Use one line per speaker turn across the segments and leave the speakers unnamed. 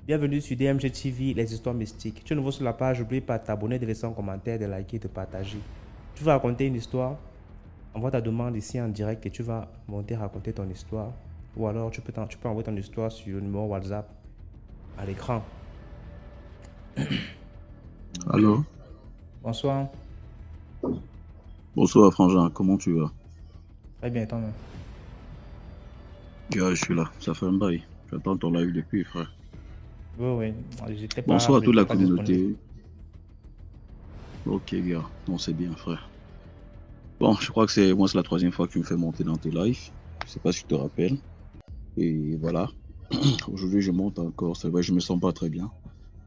Bienvenue sur DMG TV, les histoires mystiques. Tu es nouveau sur la page, n'oublie pas de t'abonner, de laisser un commentaire, de liker, de partager. Tu vas raconter une histoire, envoie ta demande ici en direct et tu vas monter raconter ton histoire. Ou alors tu peux envoyer ton histoire sur le numéro WhatsApp à l'écran.
Allô?
Bonsoir.
Bonsoir Frangin, comment tu vas?
Très bien, toi-même.
Je suis là, ça fait un bail. J'attends ton live depuis, frère.
Oui, j'étais pas,
Bonsoir à toute la
pas
communauté.
disponible.
Ok, gars, non, c'est bien, frère. Bon, je crois que c'est la troisième fois que tu me fais monter dans tes lives. Je sais pas si tu te rappelles. Et voilà. Aujourd'hui, je monte encore. C'est vrai, je me sens pas très bien.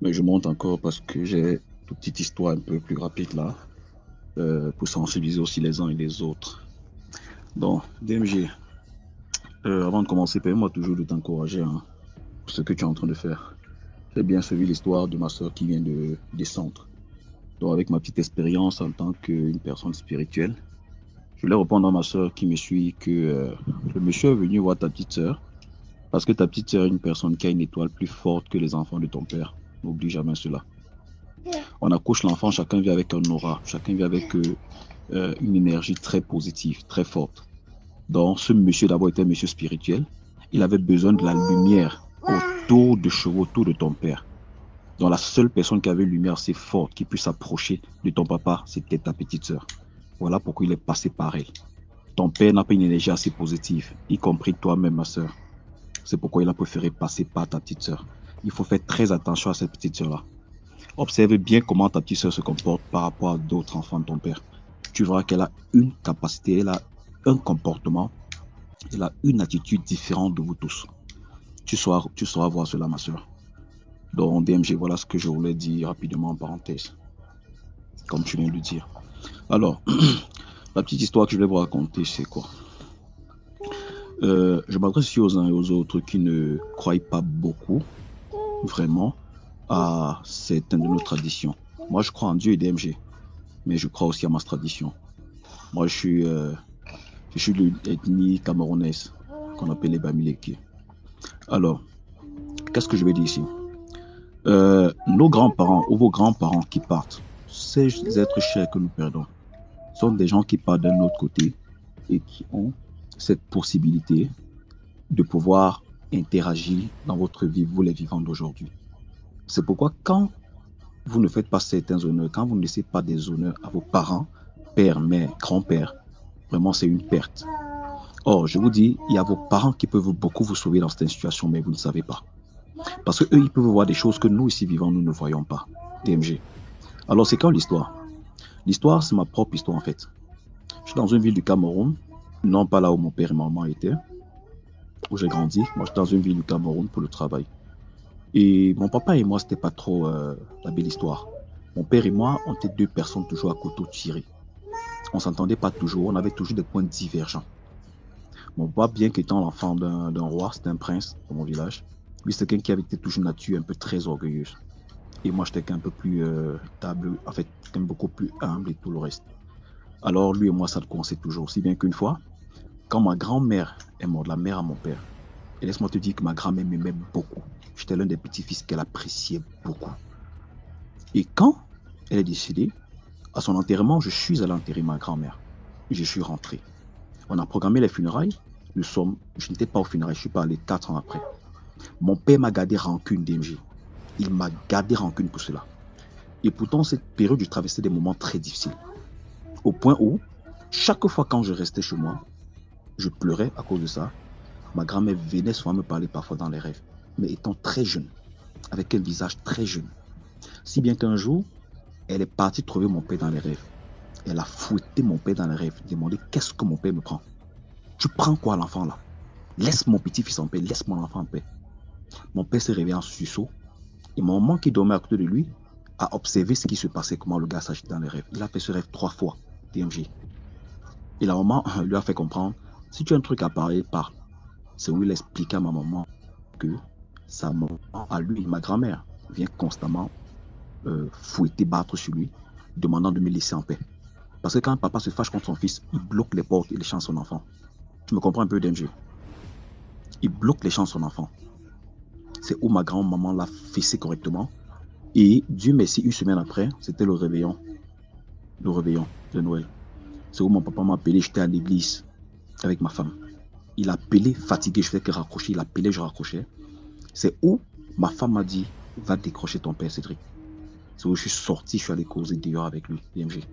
Mais je monte encore parce que j'ai une petite histoire un peu plus rapide là. Pour sensibiliser aussi les uns et les autres. Donc, DMG, avant de commencer, permets-moi toujours de t'encourager hein, pour ce que tu es en train de faire. J'ai bien suivi l'histoire de ma soeur qui vient de descendre. Donc, avec ma petite expérience en tant qu'une personne spirituelle, je voulais répondre à ma soeur qui me suit que le monsieur est venu voir ta petite soeur parce que ta petite soeur est une personne qui a une étoile plus forte que les enfants de ton père. N'oublie jamais cela. On accouche l'enfant, chacun vit avec un aura, chacun vit avec une énergie très positive, très forte. Donc, ce monsieur d'abord était un monsieur spirituel. Il avait besoin de la lumière autour de chevaux, autour de ton père. Donc, la seule personne qui avait une lumière assez forte, qui puisse s'approcher de ton papa, c'était ta petite sœur. Voilà pourquoi il est passé par elle. Ton père n'a pas une énergie assez positive, y compris toi-même, ma sœur. C'est pourquoi il a préféré passer par ta petite sœur. Il faut faire très attention à cette petite sœur-là. Observe bien comment ta petite sœur se comporte par rapport à d'autres enfants de ton père. Tu verras qu'elle a une capacité, elle a un comportement, elle a une attitude différente de vous tous. Tu sauras voir cela, ma sœur. Donc, DMG, voilà ce que je voulais dire rapidement en parenthèse, comme tu viens de le dire. Alors, la petite histoire que je vais vous raconter, c'est quoi? Je m'adresse ici aux uns et aux autres qui ne croient pas beaucoup, vraiment, à certaines de nos traditions. Moi, je crois en Dieu et DMG, mais je crois aussi à ma tradition. Moi, je suis de l'ethnie camerounaise, qu'on appelle les Bamileke. Alors, qu'est-ce que je vais dire ici? Nos grands-parents ou vos grands-parents qui partent, ces êtres chers que nous perdons, sont des gens qui partent d'un autre côté et qui ont cette possibilité de pouvoir interagir dans votre vie, vous les vivants d'aujourd'hui. C'est pourquoi quand vous ne faites pas certains honneurs, quand vous ne laissez pas des honneurs à vos parents, père, mère, grand-père, vraiment c'est une perte. Or, je vous dis, il y a vos parents qui peuvent beaucoup vous sauver dans cette situation, mais vous ne savez pas. Parce qu'eux, ils peuvent voir des choses que nous, ici vivants, nous ne voyons pas. DMG. Alors, c'est quand l'histoire? L'histoire, c'est ma propre histoire, en fait. Je suis dans une ville du Cameroun, non pas là où mon père et maman étaient, où j'ai grandi. Moi, je suis dans une ville du Cameroun pour le travail. Et mon papa et moi, c'était pas trop la belle histoire. Mon père et moi, on était deux personnes toujours à couteau tiré. On s'entendait pas toujours, on avait toujours des points divergents. Mon papa, bien qu'étant l'enfant d'un roi, c'était un prince dans mon village. Lui, c'est quelqu'un qui avait été toujours une nature un peu très orgueilleuse. Et moi, j'étais un peu plus table, en fait, beaucoup plus humble et tout le reste. Alors, lui et moi, ça le coinçait toujours. Si bien qu'une fois, quand ma grand-mère est morte, la mère à mon père, et laisse-moi te dire que ma grand-mère m'aimait beaucoup. J'étais l'un des petits-fils qu'elle appréciait beaucoup. Et quand elle est décédée, à son enterrement, je suis allé enterrer ma grand-mère. Je suis rentré. On a programmé les funérailles. Je n'étais pas aux funérailles, je suis pas allé 4 ans après. Mon père m'a gardé rancune, DMG. Il m'a gardé rancune pour cela. Et pourtant, cette période, je traversais des moments très difficiles. Au point où, chaque fois quand je restais chez moi, je pleurais à cause de ça. Ma grand-mère venait souvent me parler parfois dans les rêves, mais étant très jeune, avec un visage très jeune. Si bien qu'un jour, elle est partie trouver mon père dans les rêves. Elle a fouetté mon père dans les rêves, demandé qu'est-ce que mon père me prend. Tu prends quoi l'enfant là? Laisse mon petit-fils en paix, laisse mon enfant en paix. Mon père s'est réveillé en sursaut et mon maman qui dormait à côté de lui a observé ce qui se passait, comment le gars s'agitait dans les rêves. Il a fait ce rêve 3 fois, DMG. Et la maman lui a fait comprendre, si tu as un truc à parler, parle. C'est où il expliquait à ma maman que sa maman, à lui, ma grand-mère, vient constamment fouetter, battre sur lui, demandant de me laisser en paix. Parce que quand papa se fâche contre son fils, il bloque les portes et les change son enfant. Tu me comprends un peu, DMG? il bloque les chances de son enfant. C'est où ma grand-maman l'a fessé correctement. Et Dieu merci, une semaine après, c'était le réveillon de Noël. C'est où mon papa m'a appelé, j'étais à l'église avec ma femme. Il a appelé, fatigué, je faisais que raccrocher, il a appelé, je raccrochais. C'est où ma femme m'a dit, va décrocher ton père Cédric. C'est où je suis sorti, je suis allé causer dehors avec lui, DMG.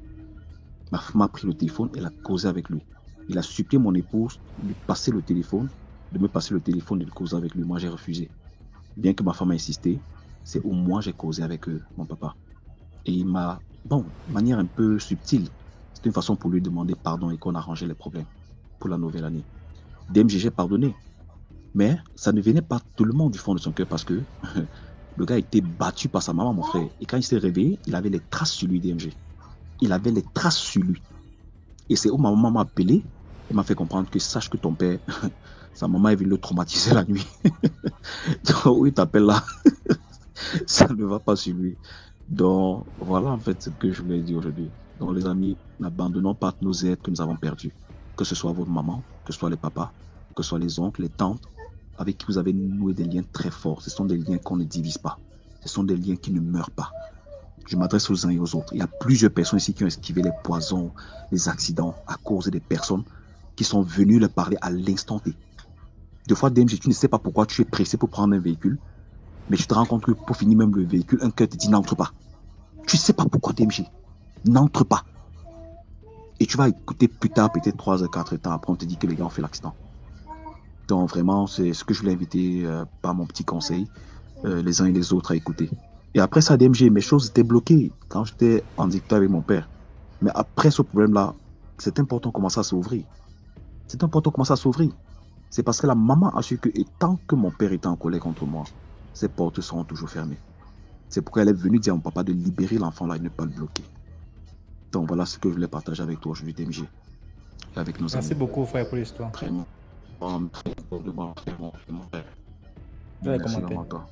Ma femme a pris le téléphone, elle a causé avec lui. Il a supplié mon épouse de me passer le téléphone et de causer avec lui. Moi, j'ai refusé. Bien que ma femme a insisté, c'est où moi j'ai causé avec mon papa. Et il m'a, de manière un peu subtile, c'était une façon pour lui demander pardon et qu'on arrangeait les problèmes pour la nouvelle année. DMG, j'ai pardonné. Mais ça ne venait pas tout le monde du fond de son cœur parce que le gars a été battu par sa maman, mon frère. Et quand il s'est réveillé, il avait les traces sur lui, DMG. Il avait les traces sur lui. Et c'est où ma maman m'a appelé. Elle m'a fait comprendre que sache que ton père, sa maman est venue le traumatiser la nuit. Donc, où il t'appelle là, ça ne va pas sur lui. Donc, voilà en fait ce que je voulais dire aujourd'hui. Donc, les amis, n'abandonnons pas nos êtres que nous avons perdus. Que ce soit votre maman, que ce soit les papas, que ce soit les oncles, les tantes, avec qui vous avez noué des liens très forts. Ce sont des liens qu'on ne divise pas. Ce sont des liens qui ne meurent pas. Je m'adresse aux uns et aux autres. Il y a plusieurs personnes ici qui ont esquivé les poisons, les accidents à cause des personnes qui sont venues leur parler à l'instant T. Des fois, DMG, tu ne sais pas pourquoi tu es pressé pour prendre un véhicule, mais tu te rends compte que pour finir même le véhicule, un cœur te dit n'entre pas. Tu ne sais pas pourquoi, DMG. N'entre pas. Et tu vas écouter plus tard, peut-être 3 ou 4 temps après, on te dit que les gars ont fait l'accident. Donc vraiment, c'est ce que je voulais inviter par mon petit conseil, les uns et les autres à écouter. Et après ça, DMG, mes choses étaient bloquées quand j'étais en discutant avec mon père. Mais après ce problème-là, c'est important de commencer à s'ouvrir. C'est important de commencer à s'ouvrir. C'est parce que la maman a su que, et tant que mon père était en colère contre moi, ses portes seront toujours fermées. C'est pourquoi elle est venue dire à mon papa de libérer l'enfant là et ne pas le bloquer. Donc voilà ce que je voulais partager avec toi aujourd'hui, DMG. Et avec nos amis.
Merci beaucoup, frère, pour l'histoire.
Vraiment. Merci vraiment à toi.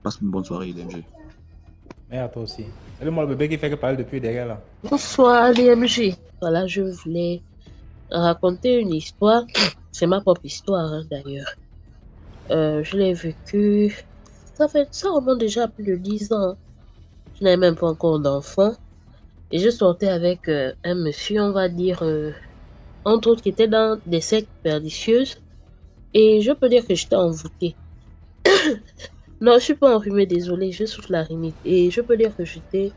Passe une bonne soirée, DMG.
Et à toi aussi. Salut-moi le bébé qui fait que parler depuis derrière là.
Bonsoir, DMG. Voilà, je voulais raconter une histoire. C'est ma propre histoire, hein, d'ailleurs. Je l'ai vécue. Ça remonte déjà à plus de 10 ans. Je n'avais même pas encore d'enfant. Et je sortais avec un monsieur, on va dire, entre autres, qui était dans des sectes pernicieuses. Et je peux dire que j'étais envoûtée. Non, je suis pas enrhumée, désolée, je souffle la rhinite. Et je peux dire que j'étais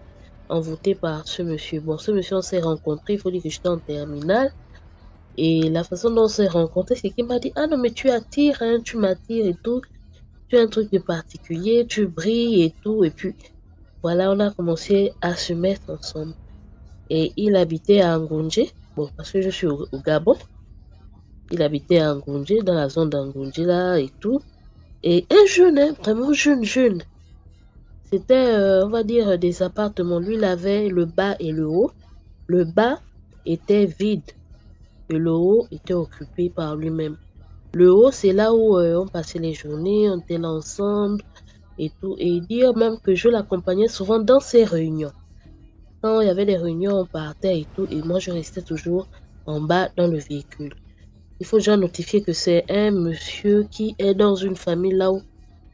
envoûtée par ce monsieur. Bon, ce monsieur, on s'est rencontrés, il faut dire que j'étais en terminale. Et la façon dont on s'est rencontrés, c'est qu'il m'a dit, ah non, mais tu attires, hein, tu m'attires et tout. Tu as un truc de particulier, tu brilles et tout. Et puis, voilà, on a commencé à se mettre ensemble. Et il habitait à Ngonje. Bon, parce que je suis au Gabon. Il habitait à Ngonje, dans la zone d'Ngonje là et tout. Et un jeune, hein, vraiment jeune. C'était, on va dire, des appartements. Lui, il avait le bas et le haut. Le bas était vide. Et le haut était occupé par lui-même. Le haut, c'est là où on passait les journées, on était là ensemble et tout. Et dire même que je l'accompagnais souvent dans ses réunions. Quand il y avait des réunions, on partait et tout. Et moi, je restais toujours en bas dans le véhicule. Il faut déjà notifier que c'est un monsieur qui est dans une famille là où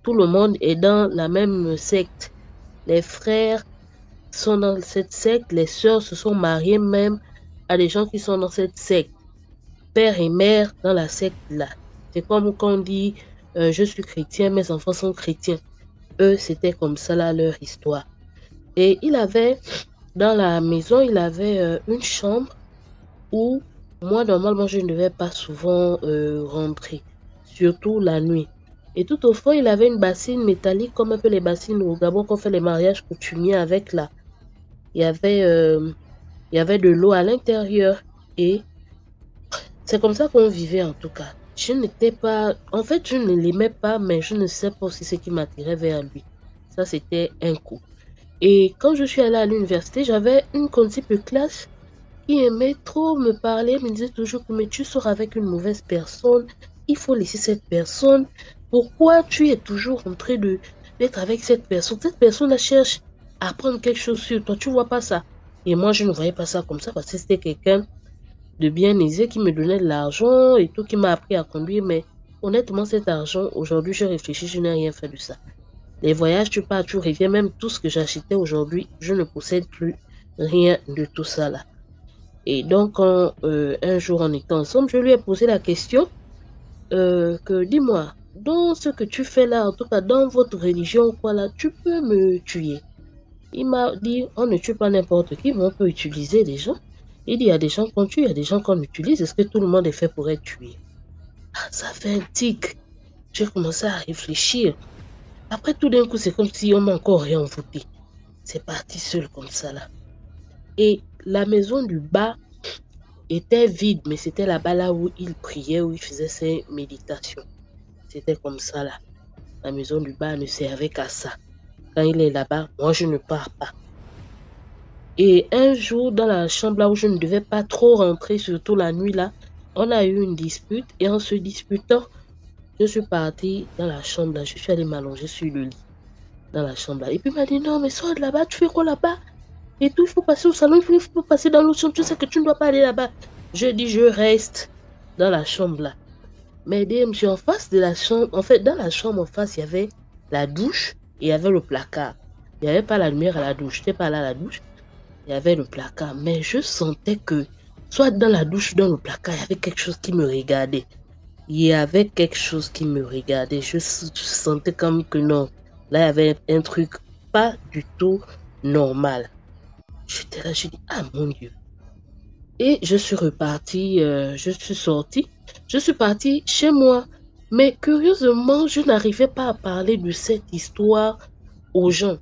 tout le monde est dans la même secte. Les frères sont dans cette secte, les sœurs se sont mariées même à des gens qui sont dans cette secte. Père et mère dans la secte là. C'est comme quand on dit je suis chrétien, mes enfants sont chrétiens. Eux, c'était comme ça là leur histoire. Et il avait, dans la maison, il avait une chambre où moi, normalement, je ne devais pas souvent rentrer, surtout la nuit. Et tout au fond, il avait une bassine métallique, comme un peu les bassines au Gabon qu'on fait les mariages coutumiers avec là. Il y avait de l'eau à l'intérieur. Et c'est comme ça qu'on vivait en tout cas. Je n'étais pas... En fait, je ne l'aimais pas, mais je ne sais pas si c'est ce qui m'attirait vers lui. Ça, c'était un coup. Et quand je suis allée à l'université, j'avais une condisciple classe qui aimait trop me parler, me disait toujours que mais tu sors avec une mauvaise personne, il faut laisser cette personne. Pourquoi tu es toujours en train d'être avec cette personne? Cette personne cherche à apprendre quelque chose sur toi, tu vois pas ça. Et moi, je ne voyais pas ça comme ça parce que c'était quelqu'un de bien aisé qui me donnait de l'argent et tout, qui m'a appris à conduire, mais honnêtement, cet argent, aujourd'hui, je réfléchis, je n'ai rien fait de ça. Les voyages, tu pars, tu reviens, même tout ce que j'achetais aujourd'hui, je ne possède plus rien de tout ça là. Et donc, quand, un jour, en étant ensemble, je lui ai posé la question que, dis-moi, dans ce que tu fais là, en tout cas dans votre religion ou quoi là, tu peux me tuer. Il m'a dit, on ne tue pas n'importe qui, mais on peut utiliser des gens. Il dit, il y a des gens qu'on tue, il y a des gens qu'on utilise. Est-ce que tout le monde est fait pour être tué? Ah, ça fait un tic. J'ai commencé à réfléchir. Après, tout d'un coup, c'est comme si on m'a encore rien envoûté. C'est parti seul comme ça là. Et la maison du bas était vide, mais c'était là-bas là où il priait, où il faisait ses méditations. C'était comme ça là. La maison du bas ne servait qu'à ça. Quand il est là-bas, moi je ne pars pas. Et un jour, dans la chambre là où je ne devais pas trop rentrer, surtout la nuit là, on a eu une dispute. Et en se disputant, je suis partie dans la chambre là. Je suis allée m'allonger sur le lit dans la chambre là. Et puis il m'a dit, non, mais sors de là-bas, tu fais quoi là-bas? Et tout, il faut passer au salon, il faut passer dans l'autre chambre. Tu sais que tu ne dois pas aller là-bas. Je dis, je reste dans la chambre là. Mais je suis en face de la chambre. En fait, dans la chambre en face, il y avait la douche et il y avait le placard. Il n'y avait pas la lumière à la douche. Je n'étais pas là à la douche. Il y avait le placard. Mais je sentais que, soit dans la douche ou dans le placard, il y avait quelque chose qui me regardait. Il y avait quelque chose qui me regardait. Je sentais comme que non. Là, il y avait un truc pas du tout normal. J'étais là, j'ai dit, ah mon Dieu. Et je suis repartie, je suis sortie. Je suis partie chez moi. Mais curieusement, je n'arrivais pas à parler de cette histoire aux gens.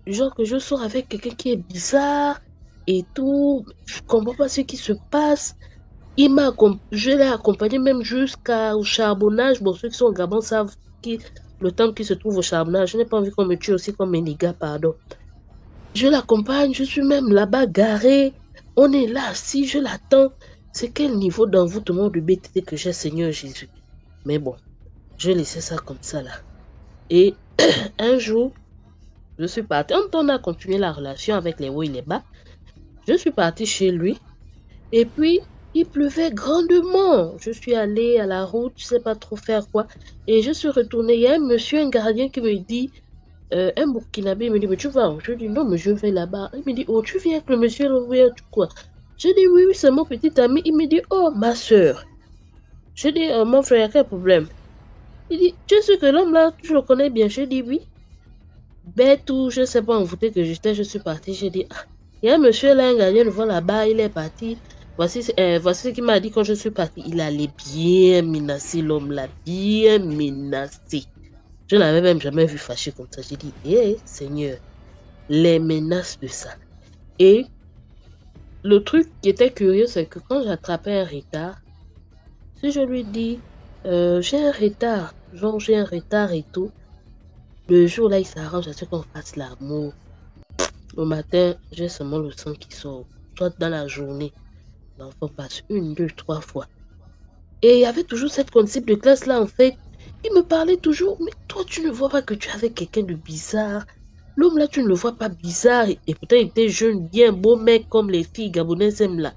Du genre que je sors avec quelqu'un qui est bizarre et tout. Je ne comprends pas ce qui se passe. Je l'ai accompagné même jusqu'au charbonnage. Bon, ceux qui sont au Gabon savent le temps qui se trouve au charbonnage. Je n'ai pas envie qu'on me tue aussi comme un gars, pardon. Je l'accompagne, je suis même là-bas garé. On est là, si je l'attends. C'est quel niveau d'envoûtement de BTT que j'ai, Seigneur Jésus. Mais bon, je laissais ça comme ça là. Et un jour, je suis partie. On a continué la relation avec les hauts et les bas. Je suis partie chez lui. Et puis, il pleuvait grandement. Je suis allée à la route, je ne sais pas trop faire quoi. Et je suis retournée. Il y a un monsieur, un gardien qui me dit, un Burkinabé, il me dit, mais tu vas où? Je dis, non, mais je vais là-bas. Il me dit, oh, tu viens avec le monsieur, quoi? Je dis, oui, oui, c'est mon petit ami. Il me dit, oh, ma soeur. Je dis, mon frère, quel problème? Il dit, tu es sûr que l'homme là, tu le connais bien? Je dis, oui. Bête ou je ne sais pas envoûté que j'étais, je suis partie. Je dis, ah, il y a un monsieur là, un gardien, le voit là-bas, il est parti. Voici ce qu'il m'a dit quand je suis partie. Il allait bien menacer l'homme là, bien menacé. Je n'avais même jamais vu fâché comme ça. J'ai dit, hé, Seigneur, les menaces de ça. Et le truc qui était curieux, c'est que quand j'attrapais un retard, si je lui dis, j'ai un retard, genre j'ai un retard et tout, le jour là, il s'arrange à ce qu'on fasse l'amour. Le matin, j'ai seulement le sang qui sort. Soit dans la journée, l'enfant passe 1, 2, 3 fois. Et il y avait toujours cette concept de classe là, en fait. Il me parlait toujours, mais toi, tu ne vois pas que tu avais quelqu'un de bizarre. L'homme là, tu ne le vois pas bizarre. Et pourtant, il était jeune, bien beau mec, comme les filles gabonaises aiment là.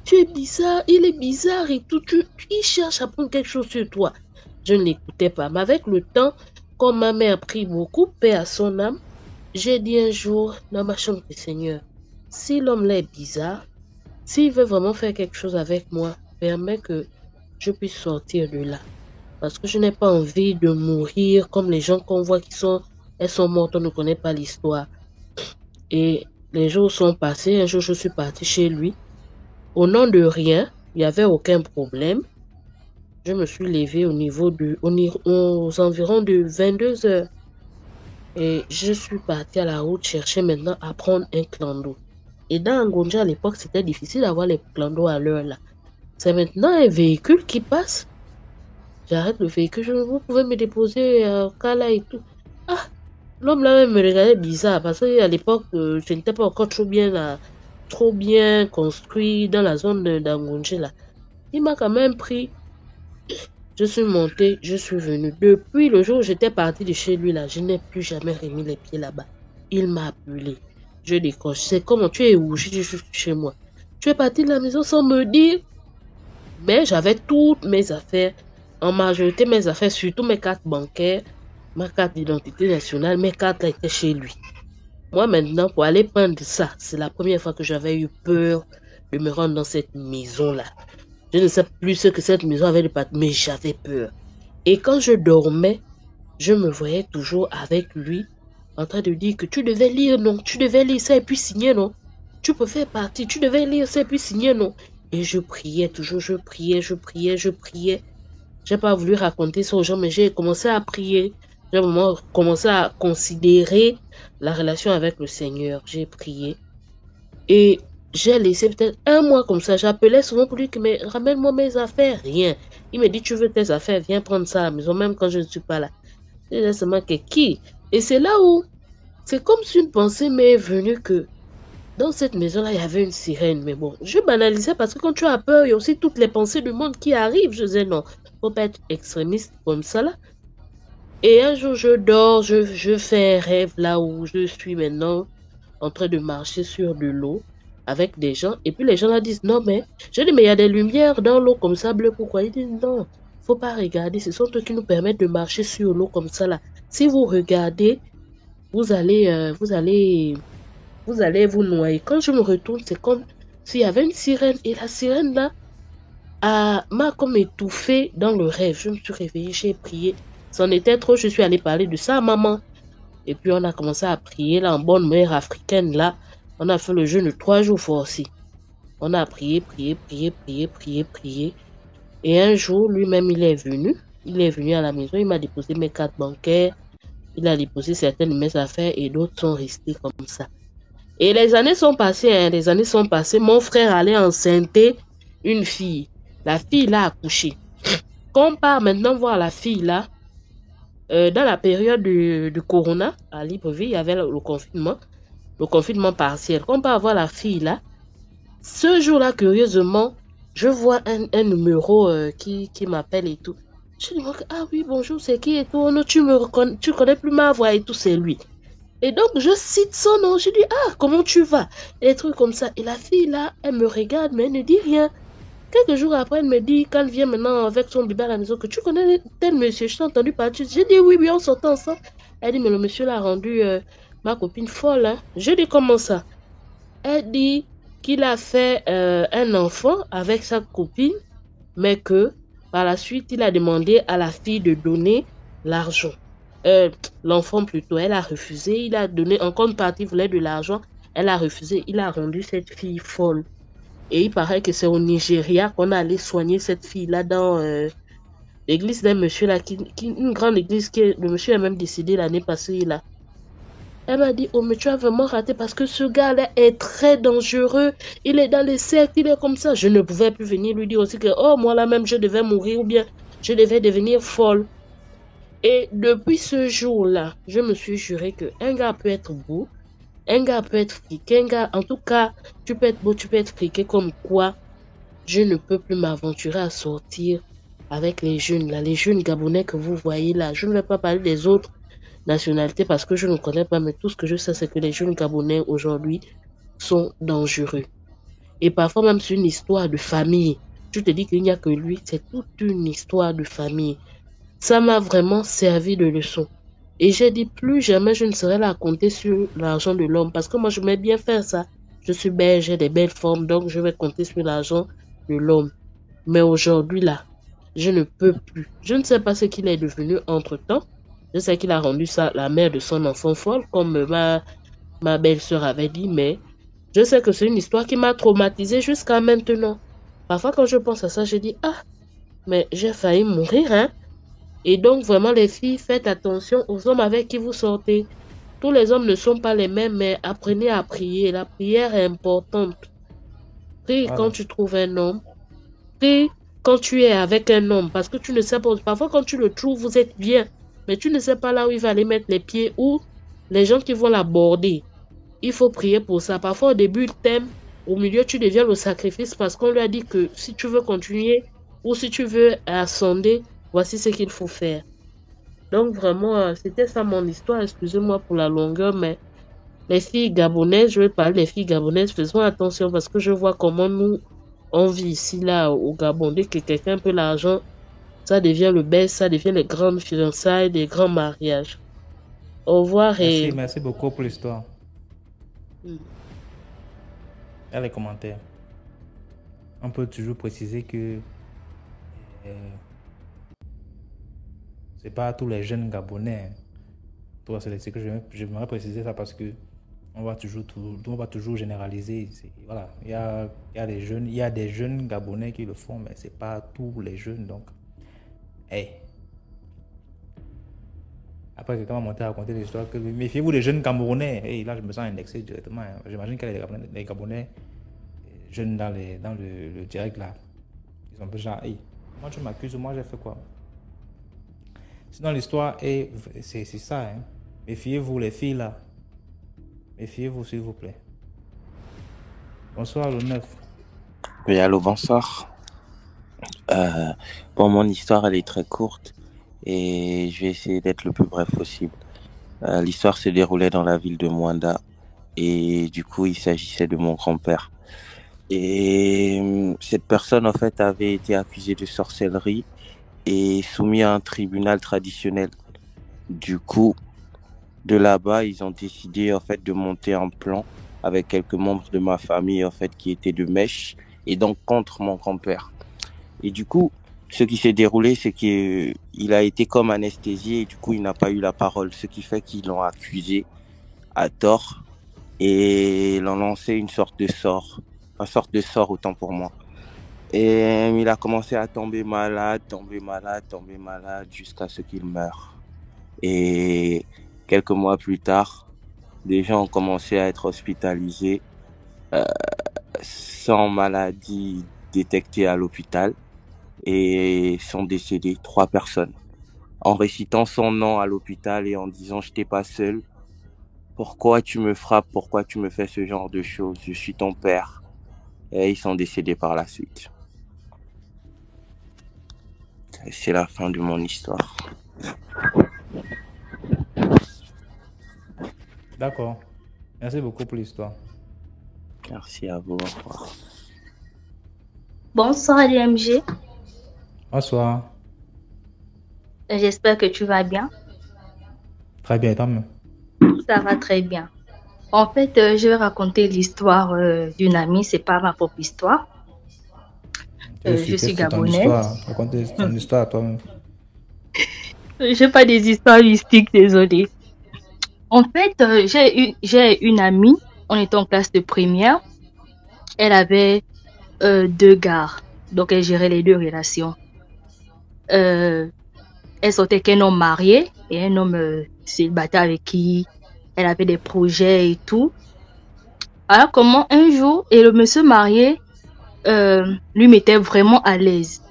Tu es bizarre, il est bizarre et tout. Il cherche à prendre quelque chose sur toi. Je ne l'écoutais pas. Mais avec le temps, comme ma mère a pris beaucoup, paix à son âme, j'ai dit un jour dans ma chambre, Seigneur, si l'homme là est bizarre, s'il veut vraiment faire quelque chose avec moi, permets que je puisse sortir de là. Parce que je n'ai pas envie de mourir comme les gens qu'on voit elles sont mortes, on ne connaît pas l'histoire. Et les jours sont passés, un jour je suis partie chez lui. Au nom de rien, il n'y avait aucun problème. Je me suis levée aux environs de 22 h. Et je suis partie à la route chercher maintenant à prendre un clando. Et dans Ngonja à l'époque, c'était difficile d'avoir les clandos à l'heure là. C'est maintenant un véhicule qui passe. J'arrête le véhicule, vous pouvez me déposer au Kala et tout. Ah, l'homme là même me regardait bizarre parce qu'à l'époque, je n'étais pas encore trop bien construit dans la zone d'Angonje là. Il m'a quand même pris. Je suis montée, je suis venue. Depuis le jour où j'étais partie de chez lui là, je n'ai plus jamais remis les pieds là-bas. Il m'a appelé. Je décroche. C'est comment tu es où? Je suis chez moi. Tu es partie de la maison sans me dire. Mais j'avais toutes mes affaires en majorité, mes affaires, surtout mes cartes bancaires, ma carte d'identité nationale, mes cartes étaient chez lui. Moi, maintenant, pour aller prendre ça, c'est la première fois que j'avais eu peur de me rendre dans cette maison-là. Je ne sais plus ce que cette maison avait de part, mais j'avais peur. Et quand je dormais, je me voyais toujours avec lui en train de dire que tu devais lire, non, tu devais lire ça et puis signer, non. Tu peux faire partie, tu devais lire ça et puis signer, non. Et je priais toujours, je priais. J'ai pas voulu raconter ça aux gens, mais j'ai commencé à prier. J'ai vraiment commencé à considérer la relation avec le Seigneur. J'ai prié. Et j'ai laissé peut-être un mois comme ça. J'appelais souvent pour lui que mais ramène-moi mes affaires. Rien. Il me dit tu veux tes affaires, viens prendre ça à la maison, même quand je ne suis pas là. Je disais seulement que qui? Et c'est là où c'est comme si une pensée m'est venue que dans cette maison-là, il y avait une sirène. Mais bon, je banalisais parce que quand tu as peur, il y a aussi toutes les pensées du monde qui arrivent. Je disais non, faut pas être extrémiste comme ça là. Et un jour, je dors, je fais un rêve là où je suis maintenant en train de marcher sur de l'eau avec des gens. Et puis les gens là disent non, mais je dis, mais il y a des lumières dans l'eau comme ça bleu. Pourquoi? Ils disent non, faut pas regarder. Ce sont eux qui nous permettent de marcher sur l'eau comme ça là. Si vous regardez, vous allez vous noyer. Quand je me retourne, c'est comme s'il y avait une sirène. Et la sirène là m'a comme étouffée dans le rêve. Je me suis réveillée, j'ai prié. C'en était trop, je suis allée parler de ça à maman. Et puis on a commencé à prier là en bonne mère africaine là. On a fait le jeûne de 3 jours forcés. On a prié. Et un jour, lui-même, il est venu. Il est venu à la maison, il m'a déposé mes cartes bancaires. Il a déposé certaines de mes affaires et d'autres sont restées comme ça. Et les années sont passées, mon frère allait enceinter une fille. La fille l'a accouché. Quand on part maintenant voir la fille là, dans la période du Corona, à Libreville, il y avait le confinement partiel. Quand on part voir la fille là, ce jour-là, curieusement, je vois un numéro qui m'appelle et tout. Je dis, ah oui, bonjour, c'est qui et tout? Oh non, tu connais plus ma voix et tout, c'est lui. Et donc, je cite son nom. Je dis, ah, comment tu vas? Et des trucs comme ça. Et la fille, là, elle me regarde, mais elle ne dit rien. Quelques jours après, elle me dit, quand elle vient maintenant avec son bébé à la maison, que tu connais tel monsieur, je t'ai entendu parler. J'ai dit, oui, on sortait ensemble. Elle dit, mais le monsieur l'a rendu ma copine folle. Hein. Je dis, comment ça? Elle dit qu'il a fait un enfant avec sa copine, mais que par la suite, il a demandé à la fille de donner l'argent. L'enfant plutôt, elle a refusé, il a donné, en contrepartie, il voulait de l'argent, elle a refusé, il a rendu cette fille folle. Et il paraît que c'est au Nigeria qu'on a allé soigner cette fille-là dans l'église d'un monsieur là, une grande église que le monsieur a même décidé l'année passée là. Elle m'a dit, oh mais tu as vraiment raté parce que ce gars-là est très dangereux, il est dans les sectes, il est comme ça. Je ne pouvais plus venir lui dire aussi que, oh moi là même je devais mourir ou bien je devais devenir folle. Et depuis ce jour-là, je me suis juré qu'un gars peut être beau, un gars peut être friqué, un gars, en tout cas, tu peux être beau, tu peux être friqué, comme quoi je ne peux plus m'aventurer à sortir avec les jeunes, là, les jeunes Gabonais que vous voyez là. Je ne vais pas parler des autres nationalités parce que je ne connais pas, mais tout ce que je sais, c'est que les jeunes Gabonais aujourd'hui sont dangereux. Et parfois même c'est une histoire de famille. Tu te dis qu'il n'y a que lui, c'est toute une histoire de famille. Ça m'a vraiment servi de leçon. Et j'ai dit plus jamais je ne serai là à compter sur l'argent de l'homme. Parce que moi je m'aime bien faire ça. Je suis belle, j'ai des belles formes, donc je vais compter sur l'argent de l'homme. Mais aujourd'hui là, je ne peux plus. Je ne sais pas ce qu'il est devenu entre-temps. Je sais qu'il a rendu ça la mère de son enfant folle, comme ma belle-sœur avait dit, mais je sais que c'est une histoire qui m'a traumatisée jusqu'à maintenant. Parfois quand je pense à ça, je dis, ah, mais j'ai failli mourir, hein. Et donc, vraiment, les filles, faites attention aux hommes avec qui vous sortez. Tous les hommes ne sont pas les mêmes, mais apprenez à prier. La prière est importante. Prie quand tu trouves un homme. Prie quand tu es avec un homme. Parce que tu ne sais pas. Parfois, quand tu le trouves, vous êtes bien. Mais tu ne sais pas là où il va aller mettre les pieds ou les gens qui vont l'aborder. Il faut prier pour ça. Parfois, au début, il t'aime. Au milieu, tu deviens le sacrifice parce qu'on lui a dit que si tu veux continuer ou si tu veux ascender, voici ce qu'il faut faire. Donc vraiment, c'était ça mon histoire. Excusez-moi pour la longueur, mais les filles gabonaises, je vais parler des filles gabonaises, faisons attention parce que je vois comment nous, on vit ici, là, au Gabon. Dès que quelqu'un a un peu l'argent, Ça devient le best, ça devient les grandes fiançailles, les grands mariages. Au revoir et...
Merci beaucoup pour l'histoire.
Hmm.
Dans les commentaires. On peut toujours préciser que c'est pas tous les jeunes Gabonais. Toi, c'est ce que j'aimerais préciser ça parce que on va toujours généraliser. Voilà, il y a des jeunes Gabonais qui le font, mais c'est pas tous les jeunes. Donc, après, quelqu'un m'a monté à raconter l'histoire que méfiez-vous des jeunes Camerounais. Et là, je me sens indexé directement. J'imagine qu'il y a des Gabonais jeunes dans le direct là. Ils sont un peu genre, moi tu m'accuses, moi j'ai fait quoi? Sinon, l'histoire c'est ça. Hein. Méfiez-vous, les filles là. Méfiez-vous, s'il vous plaît. Bonsoir, le 9.
Oui, allô, bonsoir. Bon, mon histoire, elle est très courte et je vais essayer d'être le plus bref possible. L'histoire se déroulait dans la ville de Mwanda et du coup, il s'agissait de mon grand-père. Et cette personne, en fait, avait été accusée de sorcellerie et soumise à un tribunal traditionnel. Du coup, de là-bas, ils ont décidé, en fait, de monter un plan avec quelques membres de ma famille, en fait, qui étaient de mèche et donc contre mon grand-père. Et du coup, ce qui s'est déroulé, c'est qu'il a été comme anesthésié et du coup, il n'a pas eu la parole. Ce qui fait qu'ils l'ont accusé à tort et l'ont lancé une sorte de sort autant pour moi. Et il a commencé à tomber malade jusqu'à ce qu'il meure. Et quelques mois plus tard, des gens ont commencé à être hospitalisés sans maladie détectée à l'hôpital et sont décédés 3 personnes. En récitant son nom à l'hôpital et en disant « Je t'ai pas seul, pourquoi tu me frappes, pourquoi tu me fais ce genre de choses, je suis ton père ». Et ils sont décédés par la suite. C'est la fin de mon histoire.
D'accord. Merci beaucoup pour l'histoire.
Merci à vous. Au revoir.
Bonsoir DMG.
Bonsoir.
J'espère que tu vas bien.
Très bien, toi-même.
Ça va très bien. En fait, je vais raconter l'histoire d'une amie. C'est pas ma propre histoire. Je suis gabonaise.
Raconte ton histoire à toi-même.
Je n'ai pas des histoires mystiques, désolée. En fait, j'ai une amie. On était en classe de primaire. Elle avait 2 gars. Donc, elle gérait les 2 relations. Elle sortait qu'un homme marié et un homme célibataire avec qui elle avait des projets et tout. Alors, comment un jour, et le monsieur marié lui mettait vraiment à l'aise.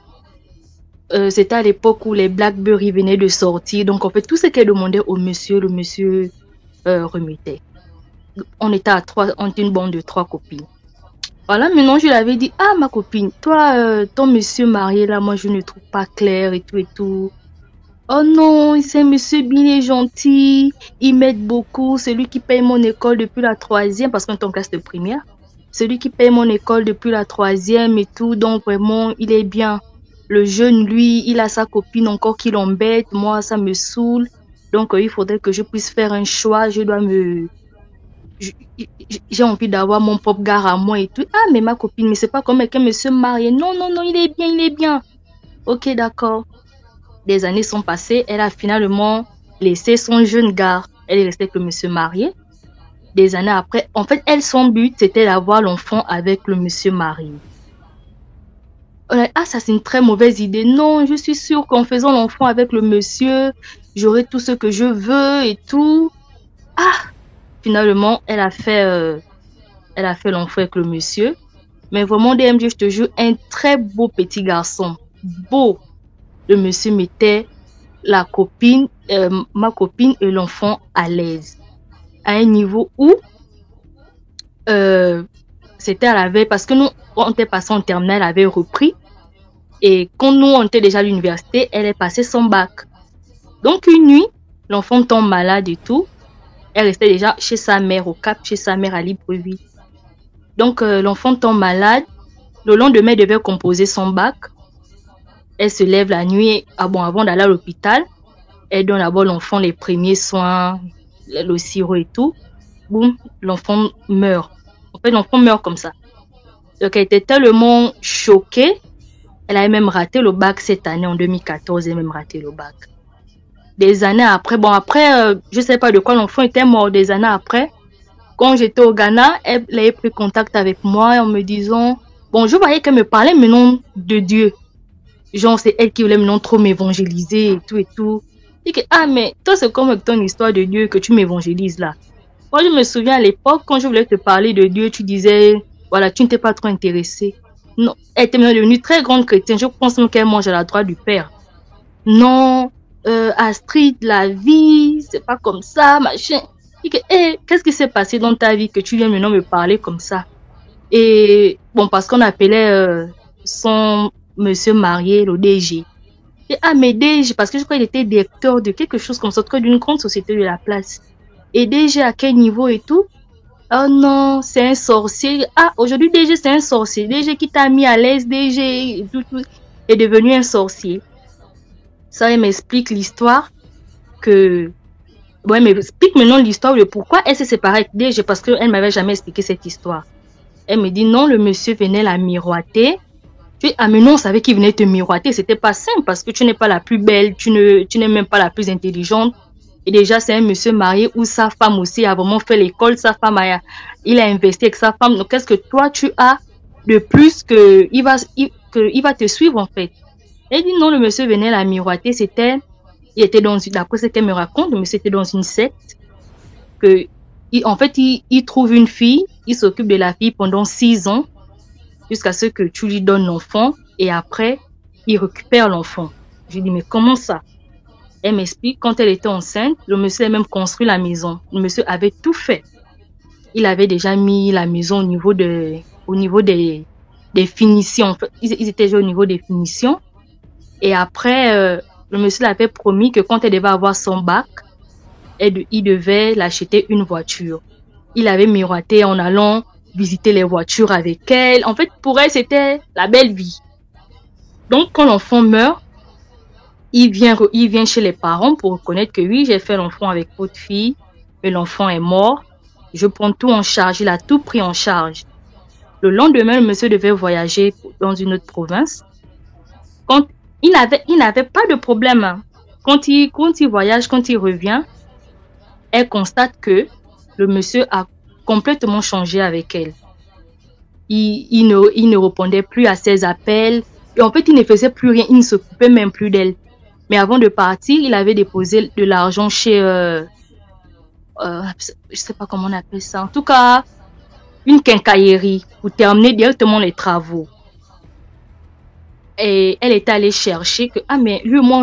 C'était à l'époque où les Blackberry venaient de sortir. Donc, en fait, tout ce qu'elle demandait au monsieur, le monsieur remettait. On était une bande de 3 copines. Voilà, maintenant, je lui avais dit, ah, ma copine, toi, ton monsieur marié, là, moi, je ne le trouve pas clair et tout et tout. Oh non, c'est un monsieur bien et gentil, il m'aide beaucoup, c'est lui qui paye mon école depuis la 3e, parce qu'on est en classe de primaire. C'est lui qui paye mon école depuis la 3e et tout, donc vraiment, il est bien. Le jeune, lui, il a sa copine encore qui l'embête, moi, ça me saoule. Donc, il faudrait que je puisse faire un choix, j'ai envie d'avoir mon propre gars à moi et tout. Ah, mais ma copine, mais c'est pas comme avec un monsieur marié. Non, non, non, il est bien, il est bien. Ok, d'accord. Des années sont passées, elle a finalement laissé son jeune gars. Elle est restée avec le monsieur marié. Des années après, en fait, son but, c'était d'avoir l'enfant avec le monsieur marié. Ah, ça c'est une très mauvaise idée. Non, je suis sûre qu'en faisant l'enfant avec le monsieur, j'aurai tout ce que je veux et tout. Ah, finalement, elle a fait l'enfant avec le monsieur. Mais vraiment, DMG, je te jure, un très beau petit garçon. Beau. Le monsieur mettait ma copine et l'enfant à l'aise. À un niveau où c'était à la veille, parce que nous, on était passé en terminale, elle avait repris. Et quand nous, on était déjà à l'université, elle est passée son bac. Donc, une nuit, l'enfant tombe malade et tout. Elle restait déjà chez sa mère, au Cap, chez sa mère à Libreville. Donc, l'enfant tombe malade. Le lendemain, elle devait composer son bac. Elle se lève la nuit, avant d'aller à l'hôpital. Elle donne d'abord l'enfant les premiers soins, le sirop et tout. Boum, l'enfant meurt. En fait, l'enfant meurt comme ça. Donc, elle était tellement choquée. Elle avait même raté le bac cette année, en 2014, elle a même raté le bac. Des années après, je ne sais pas de quoi l'enfant était mort. Des années après, quand j'étais au Ghana, elle avait pris contact avec moi en me disant, je voyais qu'elle me parlait maintenant de Dieu. Genre, c'est elle qui voulait maintenant trop m'évangéliser et tout et tout. Je dis que, mais toi, c'est comme avec ton histoire de Dieu que tu m'évangélises là. Moi, je me souviens à l'époque, quand je voulais te parler de Dieu, tu disais, voilà, tu n'étais pas trop intéressée. Non, elle était maintenant devenue très grande chrétienne. Je pense même qu'elle mange à la droite du Père. Non, Astrid, la vie, c'est pas comme ça, machin. Je dis que, qu'est-ce qui s'est passé dans ta vie que tu viens maintenant me parler comme ça? Et parce qu'on appelait son monsieur marié le DG. Et, mais DG, parce que je crois qu'il était directeur de quelque chose comme ça, d'une grande société de la place. Et DG à quel niveau et tout? Oh non, c'est un sorcier. Aujourd'hui DG c'est un sorcier. DG qui t'a mis à l'aise, DG tout, est devenu un sorcier. Ça, elle m'explique l'histoire que... elle m'explique maintenant l'histoire de pourquoi elle s'est séparée avec DG, parce qu'elle m'avait jamais expliqué cette histoire. Elle me dit non, le monsieur venait la miroiter. Mais non, on savait qu'il venait te miroiter. C'était pas simple parce que tu n'es pas la plus belle, tu n'es même pas la plus intelligente. Et déjà, c'est un monsieur marié où sa femme aussi a vraiment fait l'école. Sa femme, il a investi avec sa femme. Donc, qu'est-ce que toi, tu as de plus qu'il va te suivre, en fait? Elle dit non, le monsieur venait la miroiter. Il était d'après ce qu'elle me raconte, le monsieur était dans une secte. En fait, il trouve une fille, il s'occupe de la fille pendant 6 ans, jusqu'à ce que tu lui donnes l'enfant, et après, il récupère l'enfant. Je lui dis, mais comment ça? Elle m'explique, quand elle était enceinte, le monsieur a même construit la maison. Le monsieur avait tout fait. Il avait déjà mis la maison au niveau des finitions. En fait, ils étaient déjà au niveau des finitions. Et après, le monsieur l'avait promis que quand elle devait avoir son bac, il devait l'acheter une voiture. Il avait miroité en allant visiter les voitures avec elle. En fait, pour elle, c'était la belle vie. Donc, quand l'enfant meurt, il vient chez les parents pour reconnaître que oui, j'ai fait l'enfant avec votre fille, mais l'enfant est mort. Je prends tout en charge. Il a tout pris en charge. Le lendemain, le monsieur devait voyager dans une autre province. Quand il n'avait pas de problème. Quand il voyage, quand il revient, elle constate que le monsieur a complètement changé avec elle. Il ne répondait plus à ses appels. Et en fait, il ne faisait plus rien. Il ne s'occupait même plus d'elle. Mais avant de partir, il avait déposé de l'argent chez... je ne sais pas comment on appelle ça. En tout cas, une quincaillerie pour terminer directement les travaux. Et elle était allée chercher que, mais lui, moi,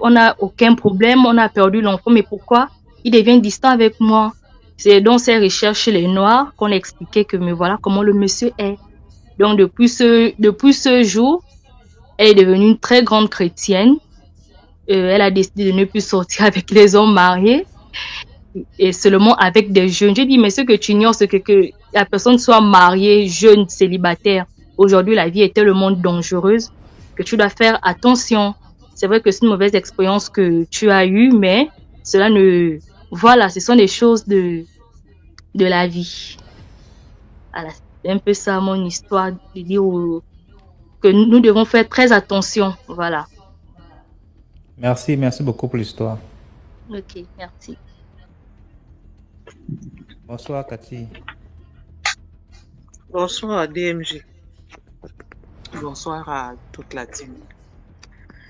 on n'a aucun problème. On a perdu l'enfant. Mais pourquoi il devient distant avec moi? C'est dans ses recherches chez les Noirs qu'on expliquait que, mais voilà comment le monsieur est. Donc, depuis ce jour, elle est devenue une très grande chrétienne. Elle a décidé de ne plus sortir avec les hommes mariés et seulement avec des jeunes. Je dis, mais ce que tu ignores, c'est que la personne soit mariée, jeune, célibataire. Aujourd'hui, la vie est tellement dangereuse que tu dois faire attention. C'est vrai que c'est une mauvaise expérience que tu as eue, mais cela ne... Voilà, ce sont des choses de la vie. Voilà, c'est un peu ça mon histoire, de dire que nous devons faire très attention. Voilà.
Merci beaucoup pour l'histoire.
Ok, merci.
Bonsoir Cathy.
Bonsoir à DMG. Bonsoir à toute la team.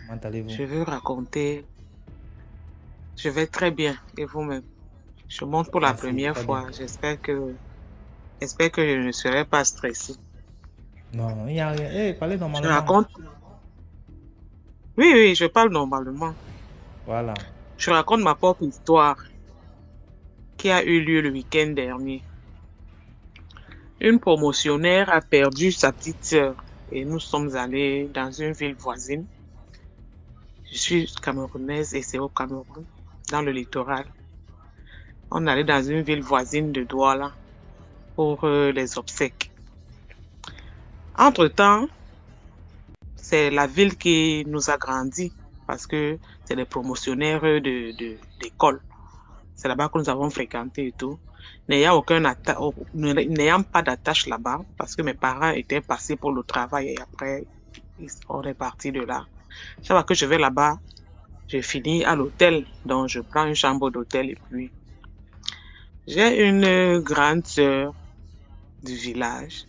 Comment allez-vous?
Je veux raconter. Je vais très bien. Et vous-même? Je monte pour la première fois. J'espère que je ne serai pas stressé.
Non, il n'y a rien. Parlez normalement.
Je raconte. Oui, je parle normalement.
Voilà.
Je raconte ma propre histoire qui a eu lieu le week-end dernier. Une promotionnaire a perdu sa petite sœur et nous sommes allés dans une ville voisine. Je suis camerounaise et c'est au Cameroun, dans le littoral. On allait dans une ville voisine de Douala pour les obsèques. Entre-temps, c'est la ville qui nous a grandis parce que c'est les promotionnaires d'école. C'est là-bas que nous avons fréquenté et tout. N'ayant pas d'attache là-bas parce que mes parents étaient passés pour le travail et après, on est parti de là. Chaque fois que je vais là-bas, je finis à l'hôtel. Donc, je prends une chambre d'hôtel et puis j'ai une grande sœur du village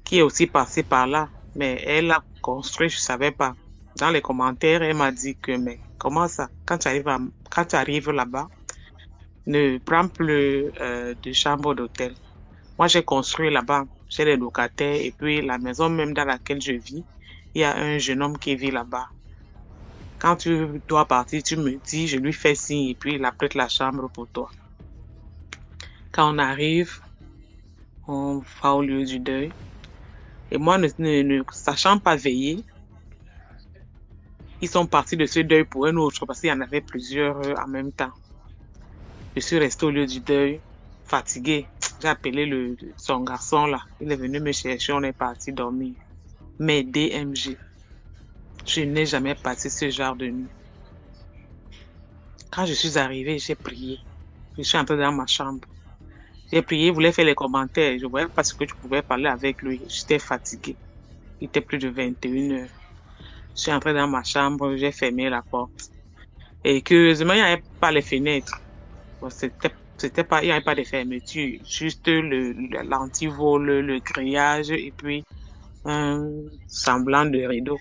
qui est aussi passée par là. Mais elle a construit, je savais pas. Dans les commentaires, elle m'a dit que, mais comment ça, quand tu arrives là-bas, ne prends plus de chambre d'hôtel. Moi, j'ai construit là-bas, j'ai les locataires et puis la maison même dans laquelle je vis, il y a un jeune homme qui vit là-bas. Quand tu dois partir, tu me dis, je lui fais signe et puis il prête la chambre pour toi. Quand on arrive, on va au lieu du deuil. Et moi, ne sachant pas veiller, ils sont partis de ce deuil pour un autre parce qu'il y en avait plusieurs en même temps. Je suis restée au lieu du deuil, fatiguée. J'ai appelé son garçon là. Il est venu me chercher, on est parti dormir. Mais DMG, je n'ai jamais passé ce genre de nuit. Quand je suis arrivée, j'ai prié. Je suis entrée dans ma chambre. J'ai prié, je voulais faire les commentaires. Je ne voyais pas ce que je pouvais parler avec lui. J'étais fatiguée. Il était plus de 21h. Je suis entrée dans ma chambre, j'ai fermé la porte. Et curieusement, il n'y avait pas les fenêtres. Bon, c'était pas, il n'y avait pas de fermeture. Juste l'antivol, le grillage et puis un semblant de rideau.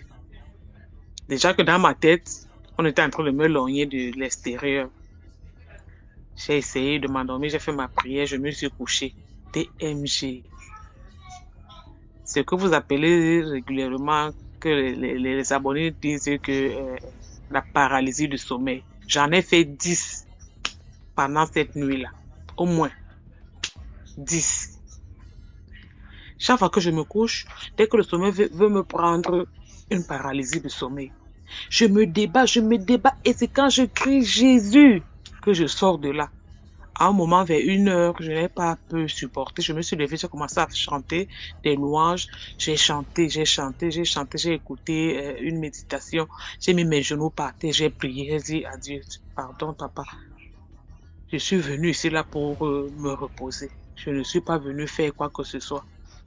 Déjà que dans ma tête, on était en train de me lorgner de l'extérieur. J'ai essayé de m'endormir, j'ai fait ma prière, je me suis couchée. DMG. Ce que vous appelez régulièrement, que les abonnés disent que la paralysie du sommeil. J'en ai fait 10 pendant cette nuit-là. Au moins 10. Chaque fois que je me couche, dès que le sommeil veut me prendre une paralysie du sommeil, je me débat et c'est quand je crie Jésus que je sors de là. À un moment, vers 1h, je n'ai pas pu supporter. Je me suis levée, j'ai commencé à chanter des louanges. J'ai chanté, j'ai écouté une méditation. J'ai mis mes genoux par terre, j'ai prié, j'ai dit à Dieu, pardon papa. Je suis venue ici là pour me reposer. Je ne suis pas venue faire quoi que ce soit.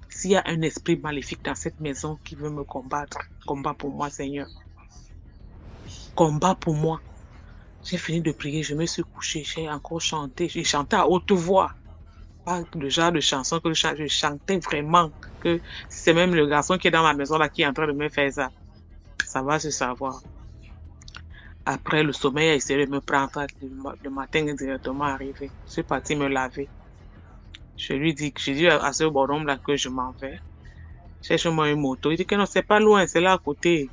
S'il y a un esprit maléfique dans cette maison qui veut me combattre, combat pour moi, Seigneur. Combat pour moi. J'ai fini de prier, je me suis couchée, j'ai encore chanté. J'ai chanté à haute voix. Pas le genre de chanson que je chantais vraiment. Que c'est même le garçon qui est dans ma maison là qui est en train de me faire ça. Ça va se savoir. Après, le sommeil a essayé de me prendre. Le matin est directement arrivé. Je suis partie me laver. J'ai dit à ce bonhomme là que je m'en vais. Cherche-moi une moto. Il dit que non, c'est pas loin, c'est là à côté.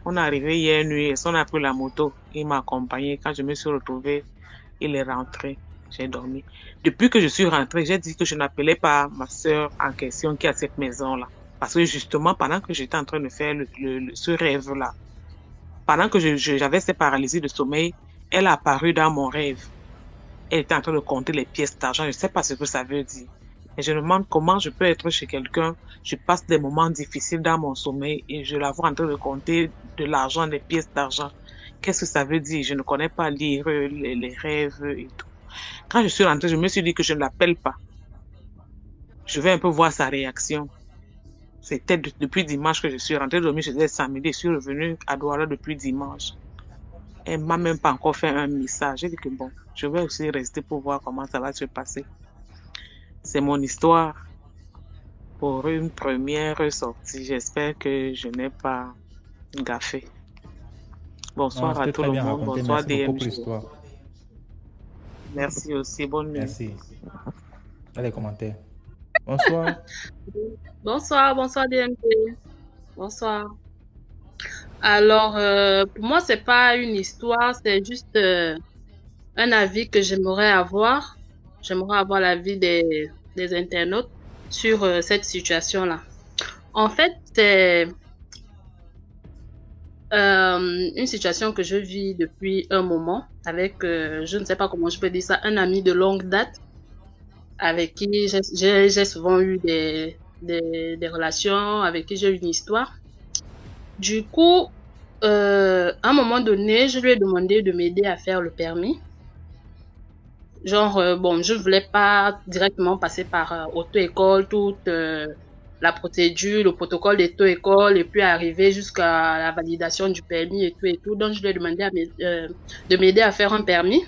On est arrivé hier nuit, on a pris la moto. Il m'a accompagné. Quand je me suis retrouvée, il est rentré. J'ai dormi. Depuis que je suis rentrée, j'ai dit que je n'appelais pas ma soeur en question qui a cette maison-là. Parce que justement, pendant que j'étais en train de faire ce rêve-là, pendant que j'avais cette paralysie de sommeil, elle a apparu dans mon rêve. Elle était en train de compter les pièces d'argent. Je ne sais pas ce que ça veut dire. Et je me demande comment je peux être chez quelqu'un. Je passe des moments difficiles dans mon sommeil et je la vois en train de compter de l'argent, des pièces d'argent. Qu'est-ce que ça veut dire? Je ne connais pas lire les rêves et tout. Quand je suis rentrée, je me suis dit que je ne l'appelle pas. Je vais un peu voir sa réaction. C'était depuis dimanche que je suis rentrée dormir. C'était samedi. Je suis revenue à Douala depuis dimanche. Elle m'a même pas encore fait un message. J'ai dit que bon, je vais aussi rester pour voir comment ça va se passer. C'est mon histoire pour une première sortie. J'espère que je n'ai pas gaffé. Bonsoir à tout le monde. Bonsoir DMG. Merci aussi. Bonne nuit.
Merci. Dans les commentaires. Bonsoir.
Bonsoir DMG. Bonsoir. Alors, pour moi, c'est pas une histoire, c'est juste un avis que j'aimerais avoir. J'aimerais avoir l'avis des internautes sur cette situation-là. En fait, c'est une situation que je vis depuis un moment avec, je ne sais pas comment je peux dire ça, un ami de longue date avec qui j'ai souvent eu des relations, avec qui j'ai eu une histoire. Du coup, à un moment donné, je lui ai demandé de m'aider à faire le permis. Genre, bon, je voulais pas directement passer par auto-école, toute la procédure, le protocole d'auto-école, et puis arriver jusqu'à la validation du permis et tout et tout. Donc, je lui ai demandé de m'aider à faire un permis.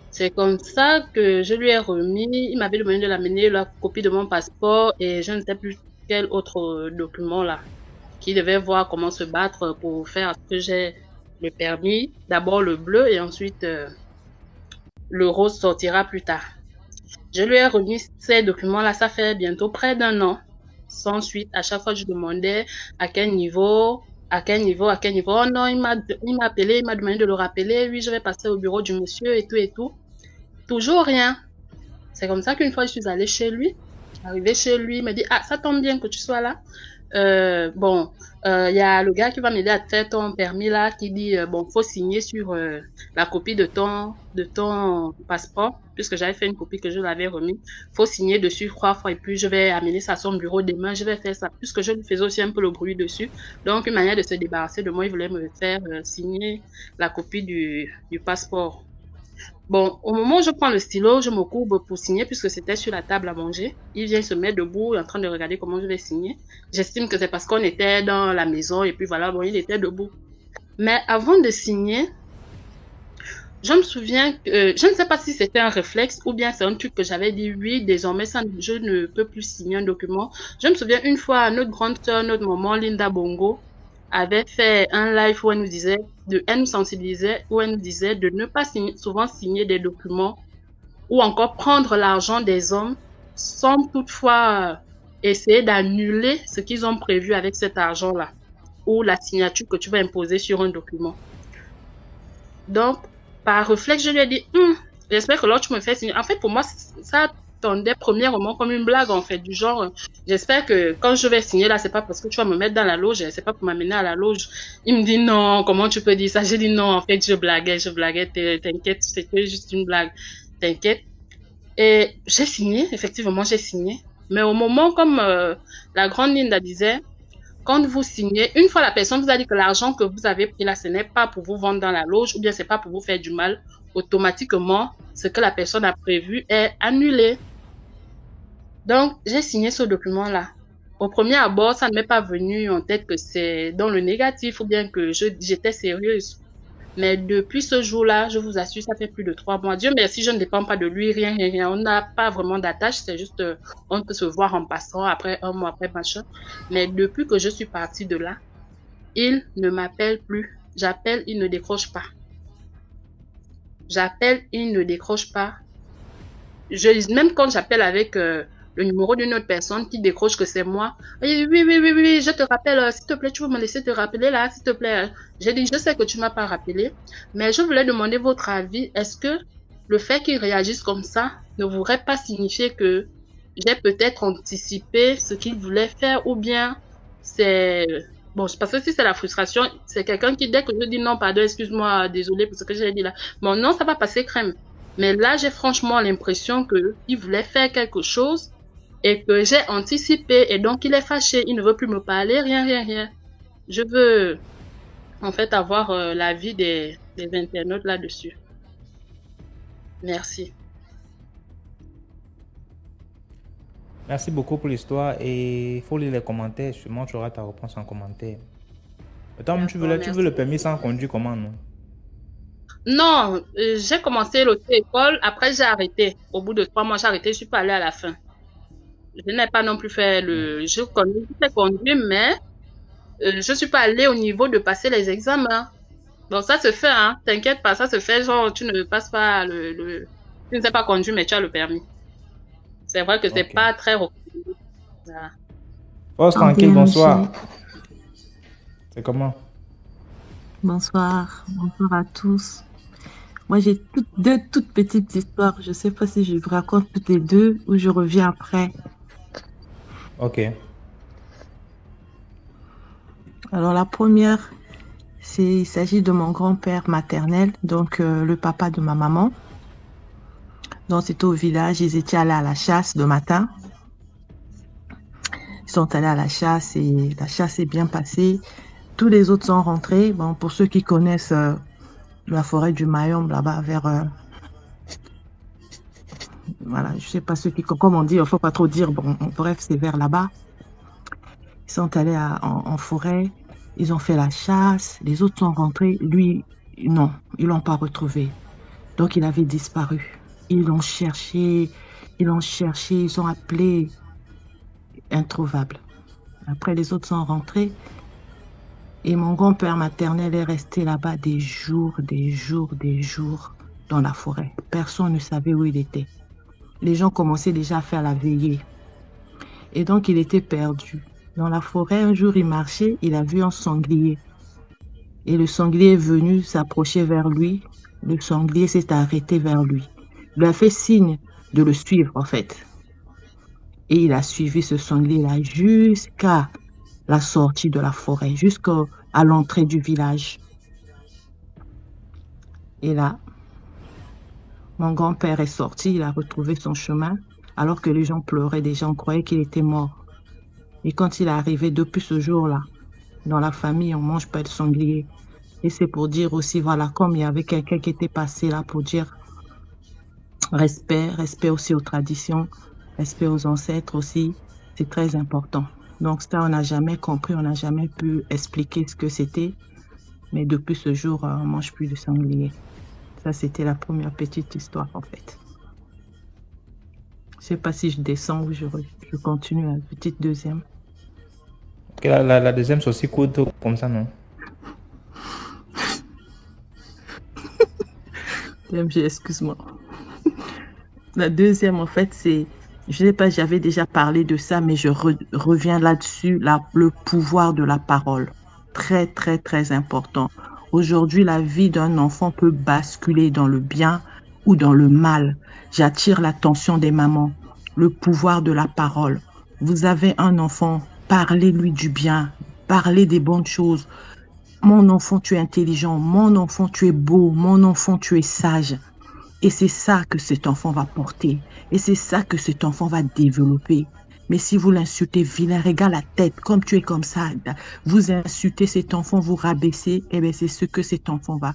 C'est comme ça que je lui ai remis. Il m'avait demandé de l'amener la copie de mon passeport et je ne sais plus quel autre document là, qui devait voir comment se battre pour faire ce que j'ai le permis. D'abord le bleu et ensuite le rose sortira plus tard. Je lui ai remis ces documents-là, ça fait bientôt près d'un an. Sans suite, à chaque fois, je demandais à quel niveau, à quel niveau, à quel niveau. Oh non, il m'a appelé, il m'a demandé de le rappeler. Oui, je vais passer au bureau du monsieur et tout et tout. Toujours rien. C'est comme ça qu'une fois, je suis allée chez lui. Arrivée chez lui, il m'a dit, ah, ça tombe bien que tu sois là. Bon, y a le gars qui va m'aider à faire ton permis là, qui dit, bon, faut signer sur la copie de ton passeport, puisque j'avais fait une copie que je l'avais remis. Faut signer dessus 3 fois et puis je vais amener ça à son bureau demain. Je vais faire ça, puisque je lui faisais aussi un peu le bruit dessus. Donc, une manière de se débarrasser de moi, il voulait me faire signer la copie du passeport. Bon, au moment où je prends le stylo, je me courbe pour signer puisque c'était sur la table à manger. Il vient se mettre debout en train de regarder comment je vais signer. J'estime que c'est parce qu'on était dans la maison et puis voilà, bon, il était debout. Mais avant de signer, je me souviens que, je ne sais pas si c'était un réflexe ou bien c'est un truc que j'avais dit, oui, désormais, je ne peux plus signer un document. Je me souviens une fois, notre grande sœur, notre maman, Linda Bongo, avait fait un live où elle nous sensibilisait, où elle nous disait de ne pas souvent signer des documents ou encore prendre l'argent des hommes sans toutefois essayer d'annuler ce qu'ils ont prévu avec cet argent-là ou la signature que tu vas imposer sur un document. Donc, par réflexe, je lui ai dit, j'espère que l'autre me fait signer. En fait, pour moi, ça attendait premièrement comme une blague, en fait, du genre, j'espère que quand je vais signer là, c'est pas parce que tu vas me mettre dans la loge, c'est pas pour m'amener à la loge. Il me dit non, comment tu peux dire ça? J'ai dit non, en fait, je blaguais, t'inquiète, c'était juste une blague, t'inquiète. Et j'ai signé, effectivement, j'ai signé. Mais au moment, comme la grande Linda disait, quand vous signez, une fois la personne vous a dit que l'argent que vous avez pris là, ce n'est pas pour vous vendre dans la loge ou bien c'est pas pour vous faire du mal, automatiquement, ce que la personne a prévu est annulé. Donc, j'ai signé ce document-là. Au premier abord, ça ne m'est pas venu en tête que c'est dans le négatif ou bien que j'étais sérieuse. Mais depuis ce jour-là, je vous assure, ça fait plus de 3 mois. Dieu merci, je ne dépends pas de lui, rien. On n'a pas vraiment d'attache, c'est juste, on peut se voir en passant après un mois, après machin. Mais depuis que je suis partie de là, il ne m'appelle plus. J'appelle, il ne décroche pas. J'appelle, il ne décroche pas. Même quand j'appelle avec le numéro d'une autre personne qui décroche que c'est moi. Oui, je te rappelle, s'il te plaît, tu peux me laisser te rappeler là, s'il te plaît. J'ai dit, je sais que tu m'as pas rappelé, mais je voulais demander votre avis. Est-ce que le fait qu'il réagisse comme ça ne voudrait pas signifier que j'ai peut-être anticipé ce qu'il voulait faire ou bien c'est... Bon, parce que si c'est la frustration, c'est quelqu'un qui, dès que je dis non, pardon, excuse-moi, désolé pour ce que j'ai dit là. Bon, non, ça va passer crème. Mais là, j'ai franchement l'impression qu'il voulait faire quelque chose et que j'ai anticipé et donc il est fâché, il ne veut plus me parler, rien. Je veux en fait avoir l'avis des internautes là-dessus. Merci.
Merci beaucoup pour l'histoire et il faut lire les commentaires, sûrement tu auras ta réponse en commentaire. Attends, tu veux le permis sans conduire comment, non? Non,
j'ai commencé l'auto-école, après j'ai arrêté. Au bout de 3 mois, j'ai arrêté, je suis pas allée à la fin. Je n'ai pas non plus fait je sais conduire, mais je suis pas allée au niveau de passer les examens. Donc ça se fait, hein. T'inquiète pas, ça se fait. Genre, tu ne passes pas tu ne sais pas conduire, mais tu as le permis. C'est vrai que c'est pas très recommandé. Voilà.
Force tranquille, bonsoir. C'est comment?
Bonsoir à tous. Moi, j'ai deux toutes petites histoires. Je sais pas si je vous raconte toutes les deux ou je reviens après.
Ok.
Alors, la première, il s'agit de mon grand-père maternel, donc le papa de ma maman. Donc, c'était au village. Ils étaient allés à la chasse le matin. Ils sont allés à la chasse et la chasse est bien passée. Tous les autres sont rentrés. Bon, pour ceux qui connaissent la forêt du Mayombe, là-bas, vers... voilà, je sais pas ceux qui... Comme on dit, il ne faut pas trop dire. Bon, bref, c'est vers là-bas. Ils sont allés en forêt. Ils ont fait la chasse. Les autres sont rentrés. Lui, non, ils ne l'ont pas retrouvé. Donc, il avait disparu. Ils l'ont cherché. Ils ont appelé. Introuvable. Après, les autres sont rentrés. Et mon grand-père maternel est resté là-bas des jours dans la forêt. Personne ne savait où il était. Les gens commençaient déjà à faire la veillée. Et donc, il était perdu. Dans la forêt, un jour, il marchait, il a vu un sanglier. Et le sanglier est venu s'approcher vers lui. Le sanglier s'est arrêté vers lui. Il lui a fait signe de le suivre, en fait. Et il a suivi ce sanglier-là jusqu'à la sortie de la forêt, jusqu'à l'entrée du village. Et là, mon grand-père est sorti, il a retrouvé son chemin, alors que les gens pleuraient déjà, on croyait qu'il était mort. Et quand il est arrivé depuis ce jour-là, dans la famille, on ne mange pas de sanglier. Et c'est pour dire aussi, voilà, comme il y avait quelqu'un qui était passé là pour dire respect aussi aux traditions, respect aux ancêtres aussi, c'est très important. Donc ça, on n'a jamais compris, on n'a jamais pu expliquer ce que c'était. Mais depuis ce jour, on ne mange plus de sanglier. Ça, c'était la première petite histoire, en fait. Je ne sais pas si je descends ou je continue la petite deuxième.
Ok, la deuxième, c'est aussi court comme ça, non?
DMG, excuse-moi. La deuxième, en fait, c'est... Je ne sais pas, j'avais déjà parlé de ça, mais je reviens là-dessus, le pouvoir de la parole. Très, très, très important. Aujourd'hui, la vie d'un enfant peut basculer dans le bien ou dans le mal. J'attire l'attention des mamans. Le pouvoir de la parole. Vous avez un enfant, parlez-lui du bien, parlez des bonnes choses. Mon enfant, tu es intelligent. Mon enfant, tu es beau. Mon enfant, tu es sage. Et c'est ça que cet enfant va porter. Et c'est ça que cet enfant va développer. Mais si vous l'insultez, vilain, regarde la tête, comme tu es comme ça, vous insultez cet enfant, vous rabaissez, eh bien c'est ce que cet enfant va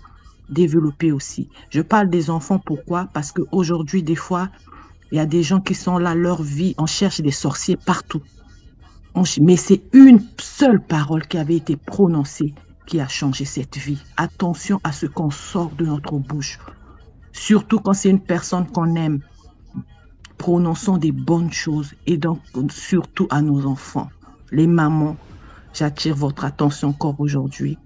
développer aussi. Je parle des enfants, pourquoi? Parce qu'aujourd'hui, des fois, il y a des gens qui sont là, leur vie, on cherche des sorciers partout. Mais c'est une seule parole qui avait été prononcée qui a changé cette vie. Attention à ce qu'on sort de notre bouche. Surtout quand c'est une personne qu'on aime. Prononçons des bonnes choses et donc surtout à nos enfants. Les mamans, j'attire votre attention encore aujourd'hui.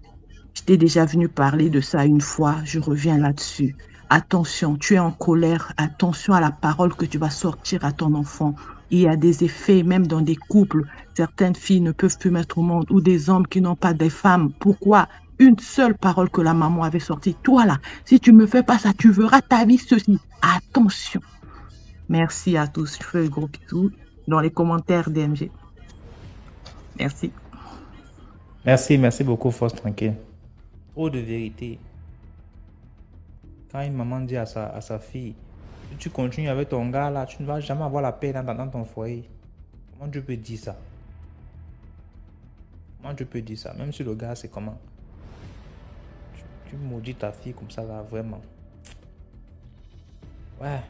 J'étais déjà venue parler de ça une fois, je reviens là-dessus. Attention, tu es en colère, attention à la parole que tu vas sortir à ton enfant. Il y a des effets, même dans des couples. Certaines filles ne peuvent plus mettre au monde ou des hommes qui n'ont pas des femmes. Pourquoi? Une seule parole que la maman avait sortie. Toi là, si tu me fais pas ça, tu verras ta vie ceci. Attention. Merci à tous. Je fais un gros bisou dans les commentaires DMG. Merci.
Merci beaucoup, Force Tranquille. Trop de vérité. Quand une maman dit à sa fille, si tu continues avec ton gars là, tu ne vas jamais avoir la paix dans ton foyer. Comment tu peux dire ça? Comment tu peux dire ça? Même si le gars, c'est comment? Tu maudis ta fille comme ça là, vraiment. Ouais.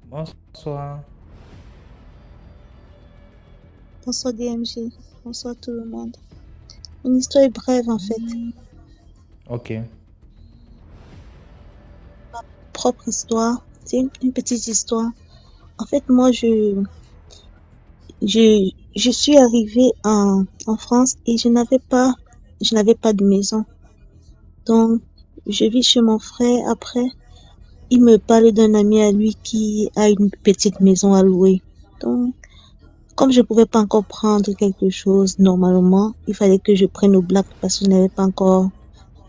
Bonsoir.
Bonsoir DMG. Bonsoir tout le monde. Une histoire est brève en fait.
Ok.
Ma propre histoire. C'est une petite histoire. En fait, moi, je suis arrivée en France et je n'avais pas de maison. Donc, je vis chez mon frère. Après, il me parlait d'un ami à lui qui a une petite maison à louer. Donc, comme je pouvais pas encore prendre quelque chose normalement, il fallait que je prenne au black parce que je n'avais pas encore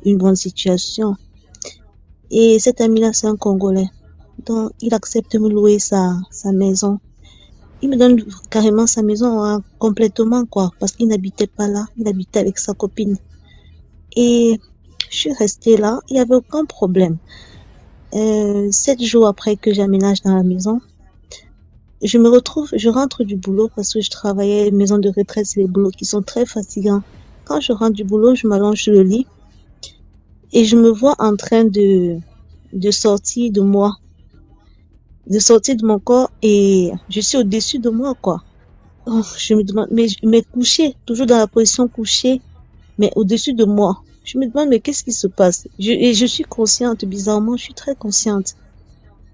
une bonne situation. Et cet ami-là, c'est un Congolais. Donc, il accepte de me louer sa maison. Il me donne carrément sa maison hein, complètement, quoi, parce qu'il n'habitait pas là. Il habitait avec sa copine. Et je suis restée là. Il n'y avait aucun problème. 7 jours après que j'aménage dans la maison, je rentre du boulot parce que je travaillais maison de retraite, c'est des boulots qui sont très fatigants. Quand je rentre du boulot, je m'allonge sur le lit et je me vois en train de sortir de moi, de sortir de mon corps et je suis au-dessus de moi, quoi. Oh, je me demande, mais couché, toujours dans la position couchée, mais au-dessus de moi. Je me demande, mais qu'est-ce qui se passe? Et je suis consciente, bizarrement, je suis très consciente.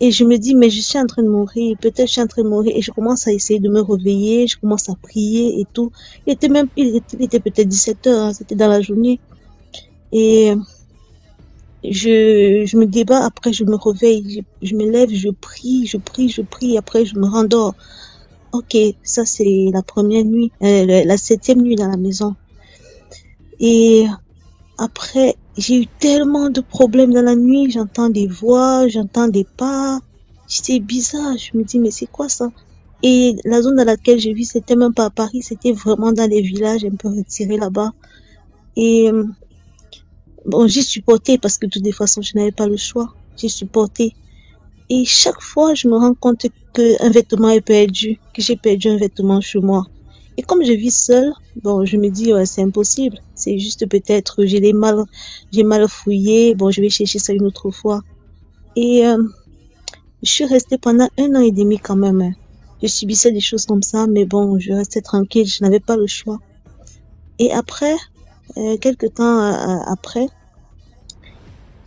Et je me dis, mais je suis en train de mourir, peut-être je suis en train de mourir, et je commence à essayer de me réveiller, je commence à prier et tout. Il était peut-être 17 heures, hein, c'était dans la journée. Et je me débat, après je me réveille, je me lève, je prie, après je me rendors. Ok, ça c'est la première nuit, la 7e nuit dans la maison. Et après, j'ai eu tellement de problèmes dans la nuit, j'entends des voix, j'entends des pas. C'est bizarre, je me dis, mais c'est quoi ça? Et la zone dans laquelle je vis, c'était même pas à Paris, c'était vraiment dans les villages un peu retirés là-bas. Et bon, j'ai supporté parce que de toute façon, je n'avais pas le choix. J'ai supporté. Et chaque fois, je me rends compte qu'un vêtement est perdu, que j'ai perdu un vêtement chez moi. Et comme je vis seule, bon, je me dis, ouais, c'est impossible. C'est juste peut-être, j'ai mal fouillé. Bon, je vais chercher ça une autre fois. Et je suis restée pendant 1 an et demi quand même. Hein. Je subissais des choses comme ça, mais bon, je restais tranquille, je n'avais pas le choix. Et après, quelques temps après,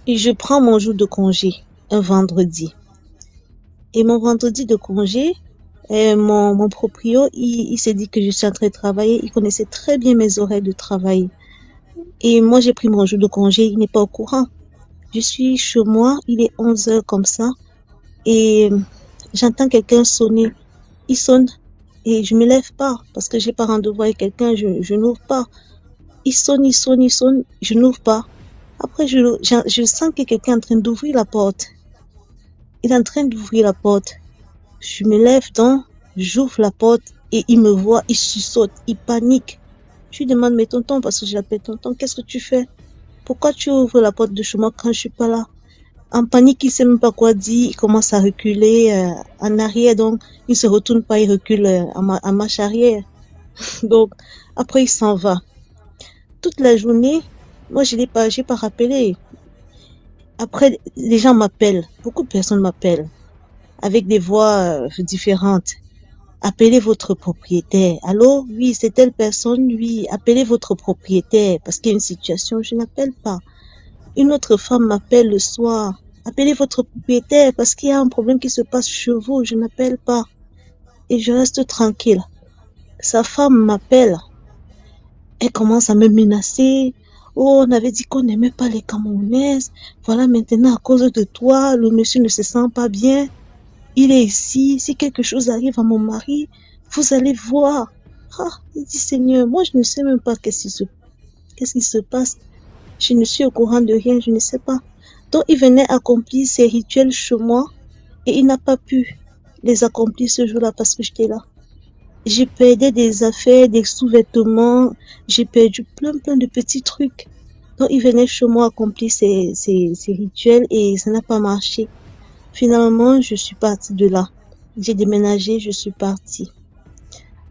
je prends mon jour de congé, un vendredi. Et mon vendredi de congé, mon proprio, il s'est dit que je suis en train de travailler. Il connaissait très bien mes horaires de travail. Et moi, j'ai pris mon jour de congé. Il n'est pas au courant. Je suis chez moi. Il est 11 heures comme ça. Et j'entends quelqu'un sonner. Il sonne. Et je me lève pas parce que j'ai pas rendez-vous avec quelqu'un. Je n'ouvre pas. Il sonne. Je n'ouvre pas. Après, je sens que quelqu'un est en train d'ouvrir la porte. Il est en train d'ouvrir la porte. Je me lève donc, j'ouvre la porte et il me voit, il surssaute, il panique. Je lui demande, mais tonton, parce que je l'appelle tonton, qu'est-ce que tu fais? Pourquoi tu ouvres la porte de chez moi quand je suis pas là? En panique, il sait même pas quoi dire, il commence à reculer en arrière, donc il se retourne pas, il recule en marche arrière. Donc, après il s'en va. Toute la journée, moi j'ai pas rappelé. Après, les gens m'appellent, beaucoup de personnes m'appellent. Avec des voix différentes. Appelez votre propriétaire. Allô? Oui, c'est telle personne. Oui, appelez votre propriétaire parce qu'il y a une situation. Je n'appelle pas. Une autre femme m'appelle le soir. Appelez votre propriétaire parce qu'il y a un problème qui se passe chez vous. Je n'appelle pas. Et je reste tranquille. Sa femme m'appelle. Elle commence à me menacer. Oh, on avait dit qu'on n'aimait pas les Camerounaises. Voilà, maintenant, à cause de toi, le monsieur ne se sent pas bien. Il est ici, si quelque chose arrive à mon mari, vous allez voir. Ah, il dit Seigneur, moi je ne sais même pas qu'est-ce qui se passe. Je ne suis au courant de rien, je ne sais pas. Donc il venait accomplir ses rituels chez moi et il n'a pas pu les accomplir ce jour-là parce que j'étais là. J'ai perdu des affaires, des sous-vêtements, j'ai perdu plein de petits trucs. Donc il venait chez moi accomplir ses rituels et ça n'a pas marché. Finalement, je suis partie de là. J'ai déménagé, je suis partie.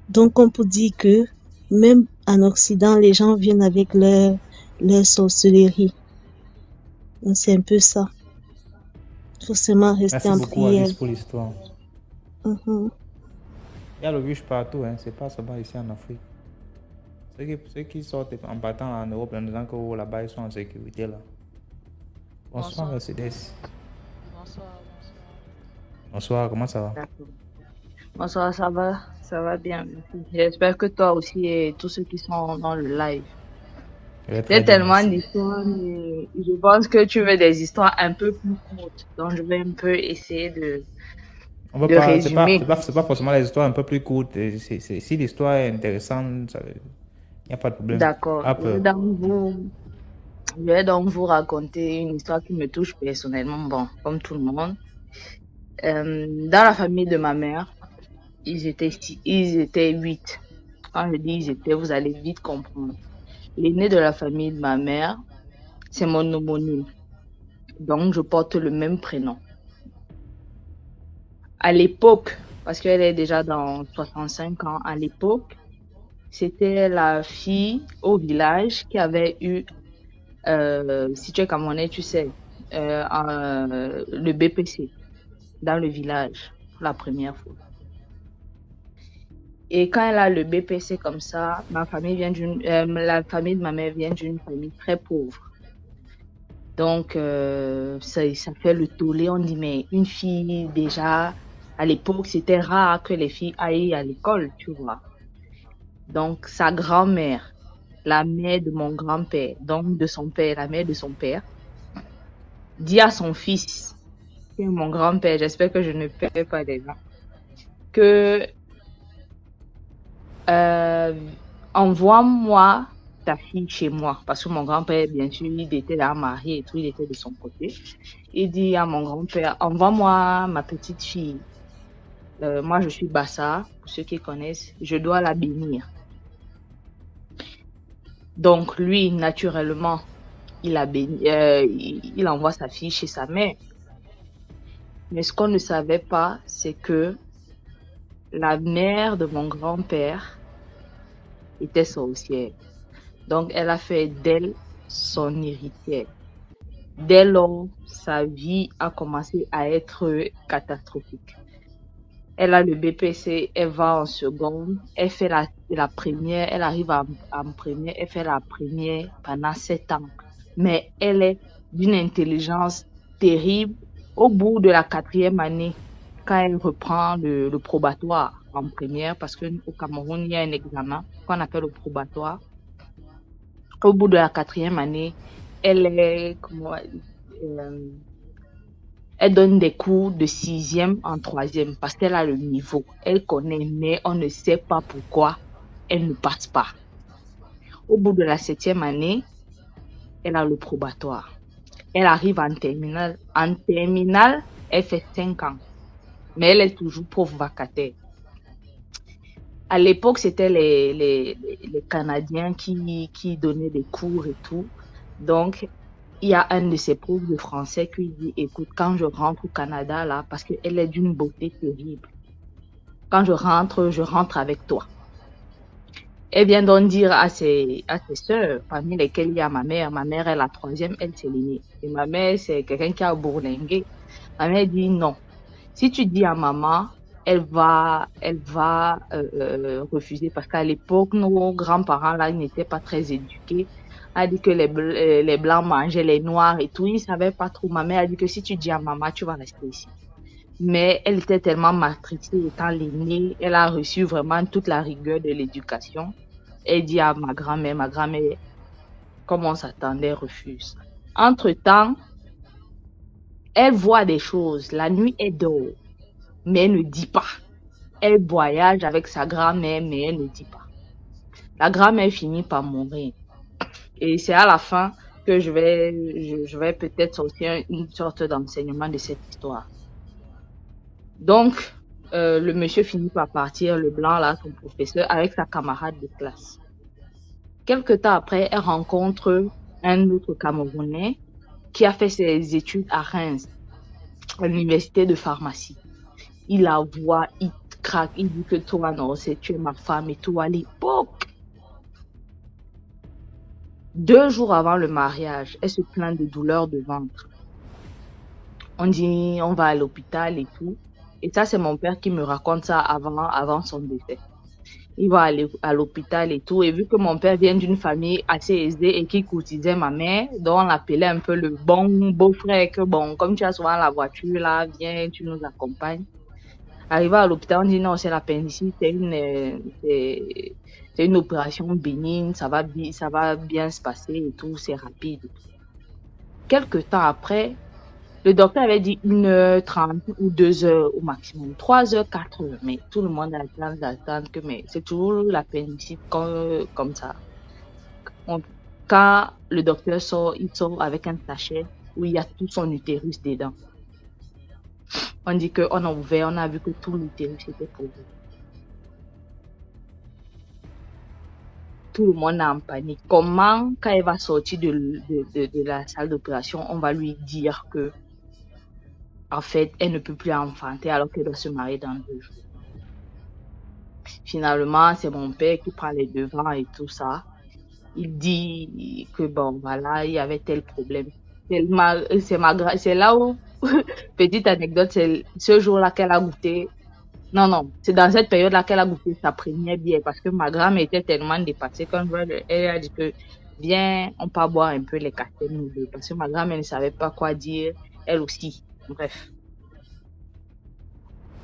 Donc, on peut dire que même en Occident, les gens viennent avec leur sorcellerie. Donc, c'est un peu ça. Forcément, rester en prière.
Merci beaucoup, Alice, pour l'histoire.
Mm-hmm.
Il y a le ruche partout, hein. C'est pas seulement ici en Afrique. Ceux qui sortent en partant en Europe en disant que là-bas, ils sont en sécurité, là. Bonsoir, Mercedes. Bonsoir, comment ça va?
Bonsoir, ça va bien. J'espère que toi aussi et tous ceux qui sont dans le live. J'ai tellement d'histoires, mais je pense que tu veux des histoires un peu plus courtes. Donc je vais un peu essayer de résumer.
C'est pas forcément les histoires un peu plus courtes. Si l'histoire est intéressante, il n'y a pas de problème.
D'accord. Je vais donc vous raconter une histoire qui me touche personnellement, bon, comme tout le monde. Dans la famille de ma mère, ils étaient 8. Quand je dis ils étaient, vous allez vite comprendre. L'aîné de la famille de ma mère, c'est mon homonyme. Donc, je porte le même prénom. À l'époque parce qu'elle est déjà dans 65 ans. À l'époque, c'était la fille au village qui avait eu, si tu es Camerounais, tu sais, le BPC dans le village pour la première fois. Et quand elle a le BPC comme ça, la famille de ma mère vient d'une famille très pauvre. Donc, ça fait le tollé. On dit, mais une fille, déjà, à l'époque, c'était rare que les filles aillent à l'école, tu vois. Donc, sa grand-mère, la mère de mon grand-père, donc de son père, la mère de son père, dit à son fils, mon grand-père, j'espère que je ne perds pas des gens, que envoie-moi ta fille chez moi, parce que mon grand-père, bien sûr, il était là marié et tout, il était de son côté. Il dit à mon grand-père, envoie-moi ma petite fille. Moi, je suis Bassa, pour ceux qui connaissent, je dois la bénir. Donc, lui, naturellement, il envoie sa fille chez sa mère. Mais ce qu'on ne savait pas, c'est que la mère de mon grand-père était sorcière. Donc, elle a fait d'elle son héritière. Dès lors, sa vie a commencé à être catastrophique. Elle a le BPC, elle va en seconde, elle fait la première, elle arrive en première, elle fait la première pendant 7 ans. Mais elle est d'une intelligence terrible. Au bout de la 4e année, quand elle reprend le probatoire en première, parce qu'au Cameroun, il y a un examen qu'on appelle le probatoire. Au bout de la 4e année, elle donne des cours de 6e en 3e parce qu'elle a le niveau. Elle connaît, mais on ne sait pas pourquoi elle ne passe pas. Au bout de la 7e année, elle a le probatoire. Elle arrive en terminale. En terminale, elle fait 5 ans. Mais elle est toujours prof vacataire. À l'époque, c'était les Canadiens qui donnaient des cours et tout. Donc, il y a un de ses profs de français qui dit, écoute, quand je rentre au Canada, là, parce qu'elle est d'une beauté terrible. Quand je rentre avec toi. Elle vient donc dire à ses sœurs, parmi lesquelles il y a ma mère. Ma mère est la 3e, elle c'est l'aînée. Et ma mère, c'est quelqu'un qui a bourlingué. Ma mère dit non. Si tu dis à maman, elle va refuser parce qu'à l'époque, nos grands-parents là, ils n'étaient pas très éduqués. Elle a dit que les blancs mangeaient les noirs et tout. Ils ne savaient pas trop. Ma mère a dit que si tu dis à maman, tu vas rester ici. Mais elle était tellement matrixée étant l'aînée, elle a reçu vraiment toute la rigueur de l'éducation. Elle dit à ma grand-mère, comme on s'attendait, refuse. Entre-temps, elle voit des choses. La nuit, elle dort, mais elle ne dit pas. Elle voyage avec sa grand-mère, mais elle ne dit pas. La grand-mère finit par mourir. Et c'est à la fin que je vais peut-être sortir une sorte d'enseignement de cette histoire. Donc, le monsieur finit par partir, le blanc là, son professeur, avec sa camarade de classe. Quelque temps après, elle rencontre un autre Camerounais qui a fait ses études à Reims, à l'université de pharmacie. Il la voit, il craque, il dit que toi, non, tu es ma femme et tout. À l'époque, 2 jours avant le mariage, elle se plaint de douleurs de ventre. On dit, on va à l'hôpital et tout. Et ça, c'est mon père qui me raconte ça avant son décès. Il va aller à l'hôpital et tout. Et vu que mon père vient d'une famille assez aisée et qui courtisait ma mère, donc on l'appelait un peu le bon beau-frère, que bon, comme tu as souvent la voiture là, viens, tu nous accompagnes. Arrivé à l'hôpital, on dit non, c'est l'appendicite, c'est une opération bénigne, ça va bien se passer et tout, c'est rapide. Quelque temps après, le docteur avait dit 1h30 ou 2h au maximum, 3h, 4h, mais tout le monde a l'attente d'attendre que mais c'est toujours l'appendicite comme ça. Quand le docteur sort, il sort avec un sachet où il y a tout son utérus dedans. On dit qu'on a ouvert, on a vu que tout l'utérus était posé. Tout le monde est en panique. Comment, quand elle va sortir de la salle d'opération, on va lui dire que, en fait, elle ne peut plus enfanter alors qu'elle doit se marier dans 2 jours. Finalement, c'est mon père qui prend les devants et tout ça. Il dit que bon, voilà, il y avait tel problème. C'est là où, petite anecdote, c'est ce jour-là qu'elle a goûté. Non, c'est dans cette période-là qu'elle a goûté sa première bière parce que ma grand-mère était tellement dépassée qu'un jour, elle a dit que viens, on peut boire un peu les castels nous deux parce que ma grand-mère ne savait pas quoi dire, elle aussi. Bref.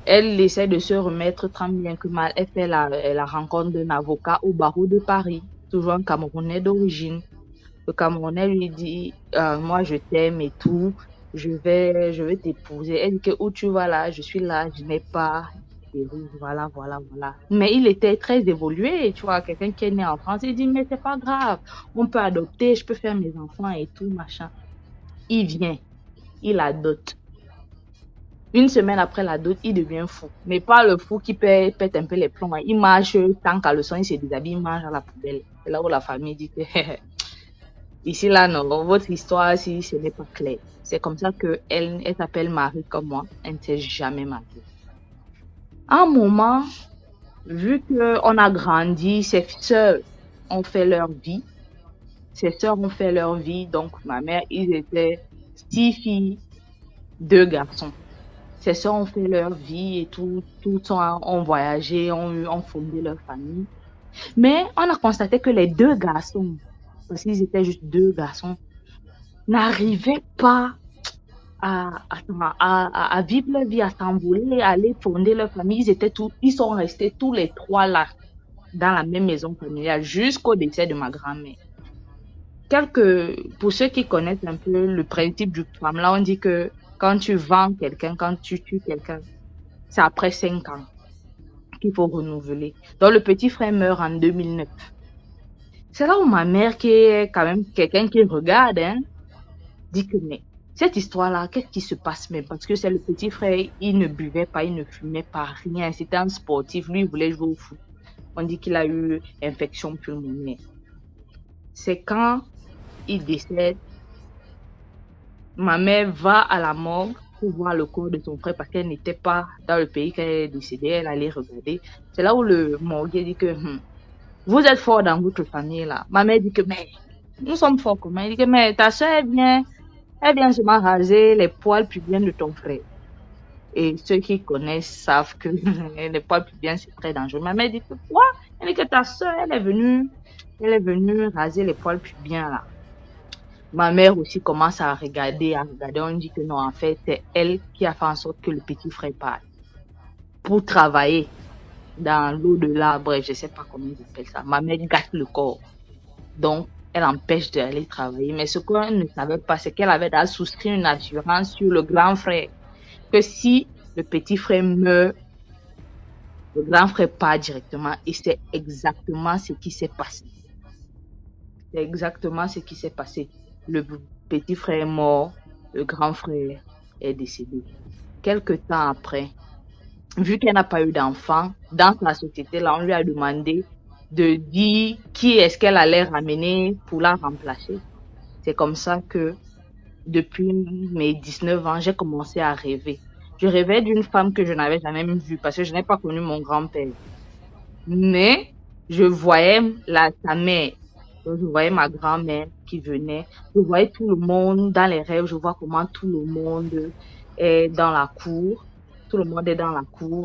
Elle essaie de se remettre tant bien que mal. Elle fait la rencontre d'un avocat au barreau de Paris, toujours un Camerounais d'origine. Le Camerounais lui dit, moi je t'aime et tout, je vais t'épouser. Elle dit que où tu vas là, je suis là, je n'ai pas, voilà. Mais il était très évolué, tu vois, quelqu'un qui est né en France, il dit, mais c'est pas grave, on peut adopter, je peux faire mes enfants et tout, machin. Il vient, il adopte. Une semaine après la dot, il devient fou. Mais pas le fou qui pète un peu les plombs. Il marche, tant qu'à le son, il se déshabille, il mange à la poubelle. C'est là où la famille dit que, ici, là, non, votre histoire, si ce n'est pas clair. C'est comme ça qu'elle s'appelle Marie comme moi. Elle ne s'est jamais mariée. À un moment, vu qu'on a grandi, ses sœurs ont fait leur vie. Donc, ma mère, ils étaient 6 filles, 2 garçons. Ses sœurs ont fait leur vie et tout ont voyagé, ont fondé leur famille. Mais on a constaté que les 2 garçons, parce qu'ils étaient juste 2 garçons, n'arrivaient pas à vivre leur vie, à s'envoler, à aller fonder leur famille. Ils sont restés tous les 3 là, dans la même maison familiale, jusqu'au décès de ma grand-mère. Pour ceux qui connaissent un peu le principe du femme, là, on dit que quand tu vends quelqu'un, quand tu tues quelqu'un, c'est après 5 ans qu'il faut renouveler. Donc, le petit frère meurt en 2009. C'est là où ma mère, qui est quand même quelqu'un qui regarde, dit que, mais cette histoire-là, qu'est-ce qui se passe même? Parce que c'est le petit frère, il ne buvait pas, il ne fumait pas, rien. C'était un sportif, lui, il voulait jouer au foot. On dit qu'il a eu infection pulmonaire. C'est quand il décède, ma mère va à la morgue pour voir le corps de son frère parce qu'elle n'était pas dans le pays quand elle est décédée, elle allait regarder. C'est là où le morguier dit que vous êtes fort dans votre famille là. Ma mère dit que mais nous sommes forts comment? Elle dit que mais ta soeur elle vient seulement raser les poils pubiens de ton frère. Et ceux qui connaissent savent que les poils pubiens c'est très dangereux. Ma mère dit que quoi? Elle dit que ta soeur elle est venue raser les poils pubiens là. Ma mère aussi commence à regarder. On dit que non, en fait, c'est elle qui a fait en sorte que le petit frère parte pour travailler dans l'au-delà. Bref, je sais pas comment ils appellent ça. Ma mère gâte le corps. Donc, elle empêche d'aller travailler. Mais ce qu'on ne savait pas, c'est qu'elle avait déjà souscrit une assurance sur le grand frère. Que si le petit frère meurt, le grand frère part directement. Et c'est exactement ce qui s'est passé. Le petit frère est mort, le grand frère est décédé. Quelque temps après, vu qu'elle n'a pas eu d'enfant, dans la société, là, on lui a demandé de dire qui est-ce qu'elle allait ramener pour la remplacer. C'est comme ça que, depuis mes 19 ans, j'ai commencé à rêver. Je rêvais d'une femme que je n'avais jamais vue parce que je n'ai pas connu mon grand-père. Mais, je voyais sa mère. Donc, je voyais ma grand-mère qui venait. Je voyais tout le monde dans les rêves. Je vois comment tout le monde est dans la cour.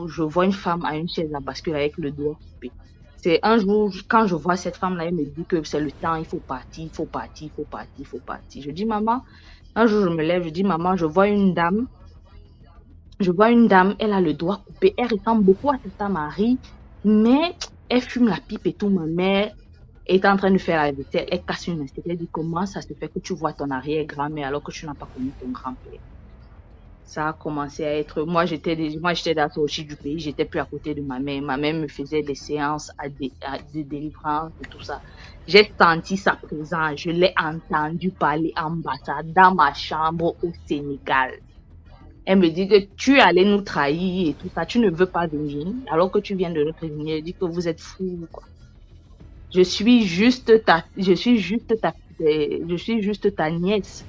Je vois une femme à une chaise à bascule avec le doigt coupé. C'est un jour, quand je vois cette femme-là, elle me dit que c'est le temps, il faut partir. Je dis, maman, un jour je me lève, je dis, maman, je vois une dame, elle a le doigt coupé. Elle ressemble beaucoup à Tata Marie, mais elle fume la pipe et tout. Ma mère est en train de faire la vaisselle, elle casse une assiette. Elle dit comment ça se fait que tu vois ton arrière-grand-mère alors que tu n'as pas connu ton grand-père. Ça a commencé à être... Moi, j'étais dans sortie du pays, j'étais plus à côté de ma mère. Ma mère me faisait des séances de délivrance et tout ça. J'ai senti sa présence, je l'ai entendu parler en ambassade dans ma chambre au Sénégal. Elle me dit que tu allais nous trahir et tout ça, tu ne veux pas venir alors que tu viens de nous prévenir. Elle dit que vous êtes fous, quoi. Je suis juste ta nièce.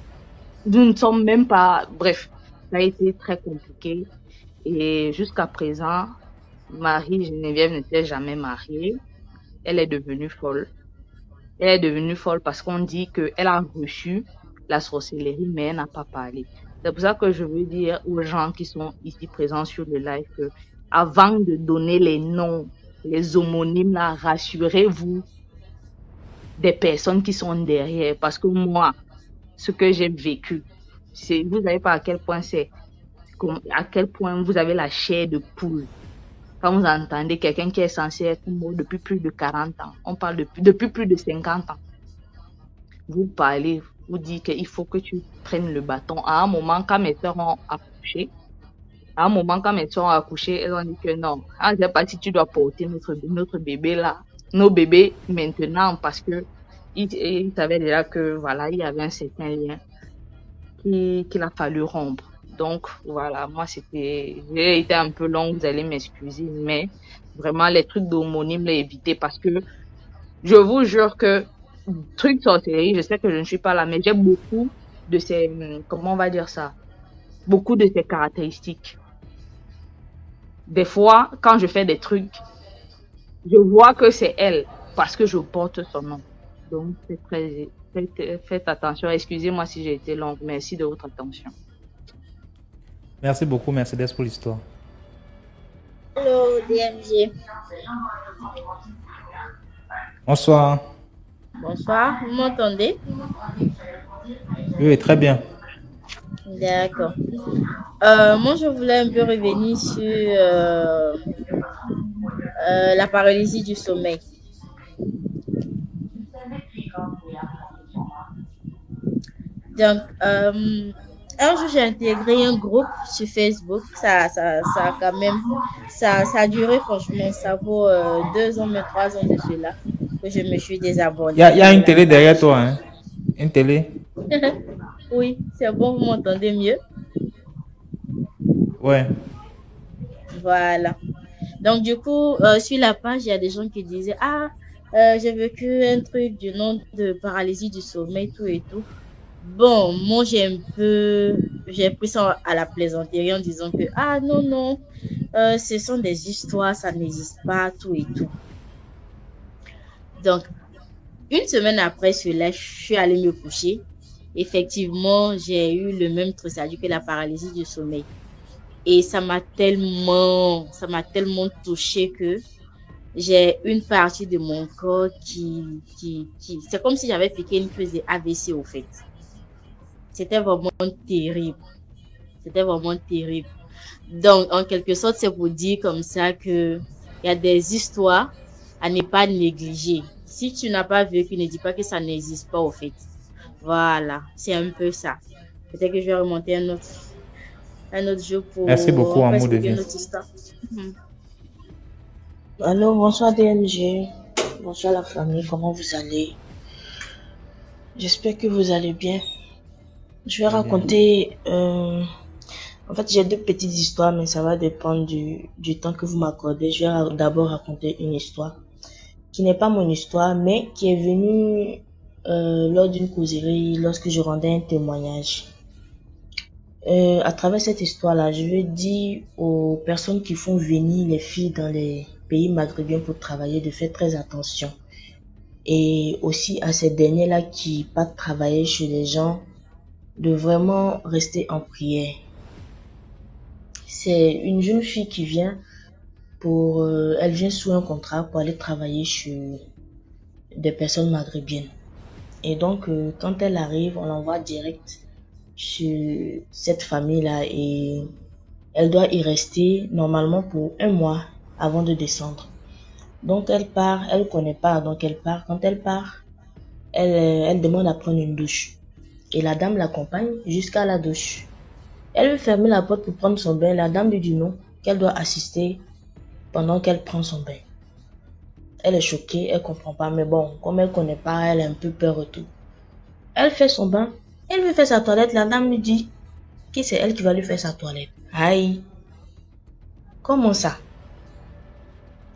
Nous ne sommes même pas, bref, ça a été très compliqué. Et jusqu'à présent, Marie Geneviève n'était jamais mariée. Elle est devenue folle. Elle est devenue folle parce qu'on dit qu'elle a reçu la sorcellerie, mais elle n'a pas parlé. C'est pour ça que je veux dire aux gens qui sont ici présents sur le live que avant de donner les noms, les homonymes, là, rassurez-vous des personnes qui sont derrière. Parce que moi, ce que j'ai vécu, c'est, vous savez pas à quel point à quel point vous avez la chair de poule. Quand vous entendez quelqu'un qui est censé être mort depuis plus de 40 ans, on parle depuis plus de 50 ans. Vous parlez, vous dites qu'il faut que tu prennes le bâton. À un moment, quand mes soeurs ont accouché, elles ont dit que non, je ne sais pas si tu dois porter notre bébé là, nos bébés maintenant, parce que ils savaient déjà que voilà, il y avait un certain lien qu'il a fallu rompre. Donc voilà, moi j'ai été un peu long, vous allez m'excuser, mais vraiment les trucs d'homonyme les éviter parce que je vous jure que truc sorcellerie, je sais que je ne suis pas là, mais j'ai beaucoup de ces, comment on va dire ça, beaucoup de ces caractéristiques. Des fois, quand je fais des trucs, je vois que c'est elle parce que je porte son nom. Donc c'est très, faites attention. Excusez-moi si j'ai été longue. Merci de votre attention.
Merci beaucoup, Mercedes, pour l'histoire.
Hello, DMG.
Bonsoir.
Bonsoir, vous m'entendez?
Oui, très bien.
D'accord. Moi, je voulais un peu revenir sur la paralysie du sommeil. Donc, un jour, j'ai intégré un groupe sur Facebook. Ça a duré, franchement, ça vaut 2 ans, mais 3 ans de cela que je me suis désabonnée.
Il y a une télé derrière toi, hein? Une télé?
Oui, c'est bon, vous m'entendez mieux?
Ouais.
Voilà. Donc, du coup, sur la page, il y a des gens qui disaient, j'ai vécu un truc du nom de paralysie du sommeil, tout et tout. Bon, moi, j'ai pris ça à la plaisanterie en disant que, non, ce sont des histoires, ça n'existe pas, tout et tout. Donc, une semaine après cela, je suis allée me coucher. Effectivement, j'ai eu le même tressaillement que la paralysie du sommeil. Et ça m'a tellement touchée que j'ai une partie de mon corps qui c'est comme si j'avais piqué une prise de AVC au fait. C'était vraiment terrible. C'était vraiment terrible. Donc, en quelque sorte, c'est pour dire comme ça que il y a des histoires à ne pas négliger. Si tu n'as pas vécu, ne dis pas que ça n'existe pas au fait. Voilà, c'est un peu ça. Peut-être que je vais remonter un autre jeu pour...
Merci beaucoup, Amour de vie.
Allô, bonsoir DMG. Bonsoir la famille, comment vous allez? J'espère que vous allez bien. Je vais raconter... En fait, j'ai 2 petites histoires, mais ça va dépendre du temps que vous m'accordez. Je vais d'abord raconter une histoire qui n'est pas mon histoire, mais qui est venue lors d'une causerie, lorsque je rendais un témoignage. À travers cette histoire-là, je vais dire aux personnes qui font venir les filles dans les pays maghrébins pour travailler de faire très attention. Et aussi à ces derniers-là qui partent travailler chez les gens, de vraiment rester en prière. C'est une jeune fille qui vient elle vient sous un contrat pour aller travailler chez des personnes maghrébines. Et donc, quand elle arrive, on l'envoie direct chez cette famille-là et elle doit y rester normalement pour 1 mois avant de descendre. Donc, elle part, elle connaît pas, donc elle part. Quand elle part, elle demande à prendre une douche. Et la dame l'accompagne jusqu'à la douche. Elle veut fermer la porte pour prendre son bain. La dame lui dit non, qu'elle doit assister pendant qu'elle prend son bain. Elle est choquée, elle comprend pas, mais bon, comme elle connaît pas, elle a un peu peur et tout. Elle fait son bain, elle veut faire sa toilette, la dame lui dit que c'est elle qui va lui faire sa toilette. Aïe! Comment ça?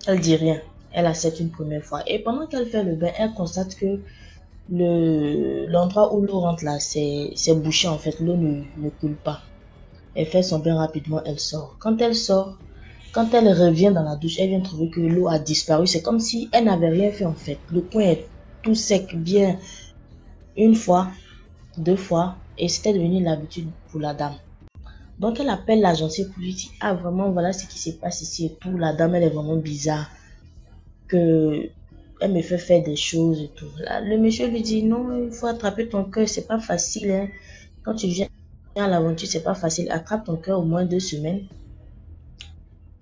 Elle dit rien, elle accepte une première fois. Et pendant qu'elle fait le bain, elle constate que l'endroit où l'eau rentre là, c'est bouché en fait, l'eau ne coule pas. Elle fait son bain rapidement, elle sort. Quand elle sort, Quand elle revient dans la douche, elle vient trouver que l'eau a disparu. C'est comme si elle n'avait rien fait en fait. Le coin est tout sec, bien une fois, 2 fois, et c'était devenu l'habitude pour la dame. Donc elle appelle l'agencier pour lui dire, ah vraiment, voilà ce qui se passe ici et tout. La dame, elle est vraiment bizarre. Que elle me fait faire des choses et tout. Là, le monsieur lui dit, non, il faut attraper ton cœur, c'est pas facile. Hein. Quand tu viens à l'aventure, c'est pas facile. Attrape ton cœur au moins 2 semaines.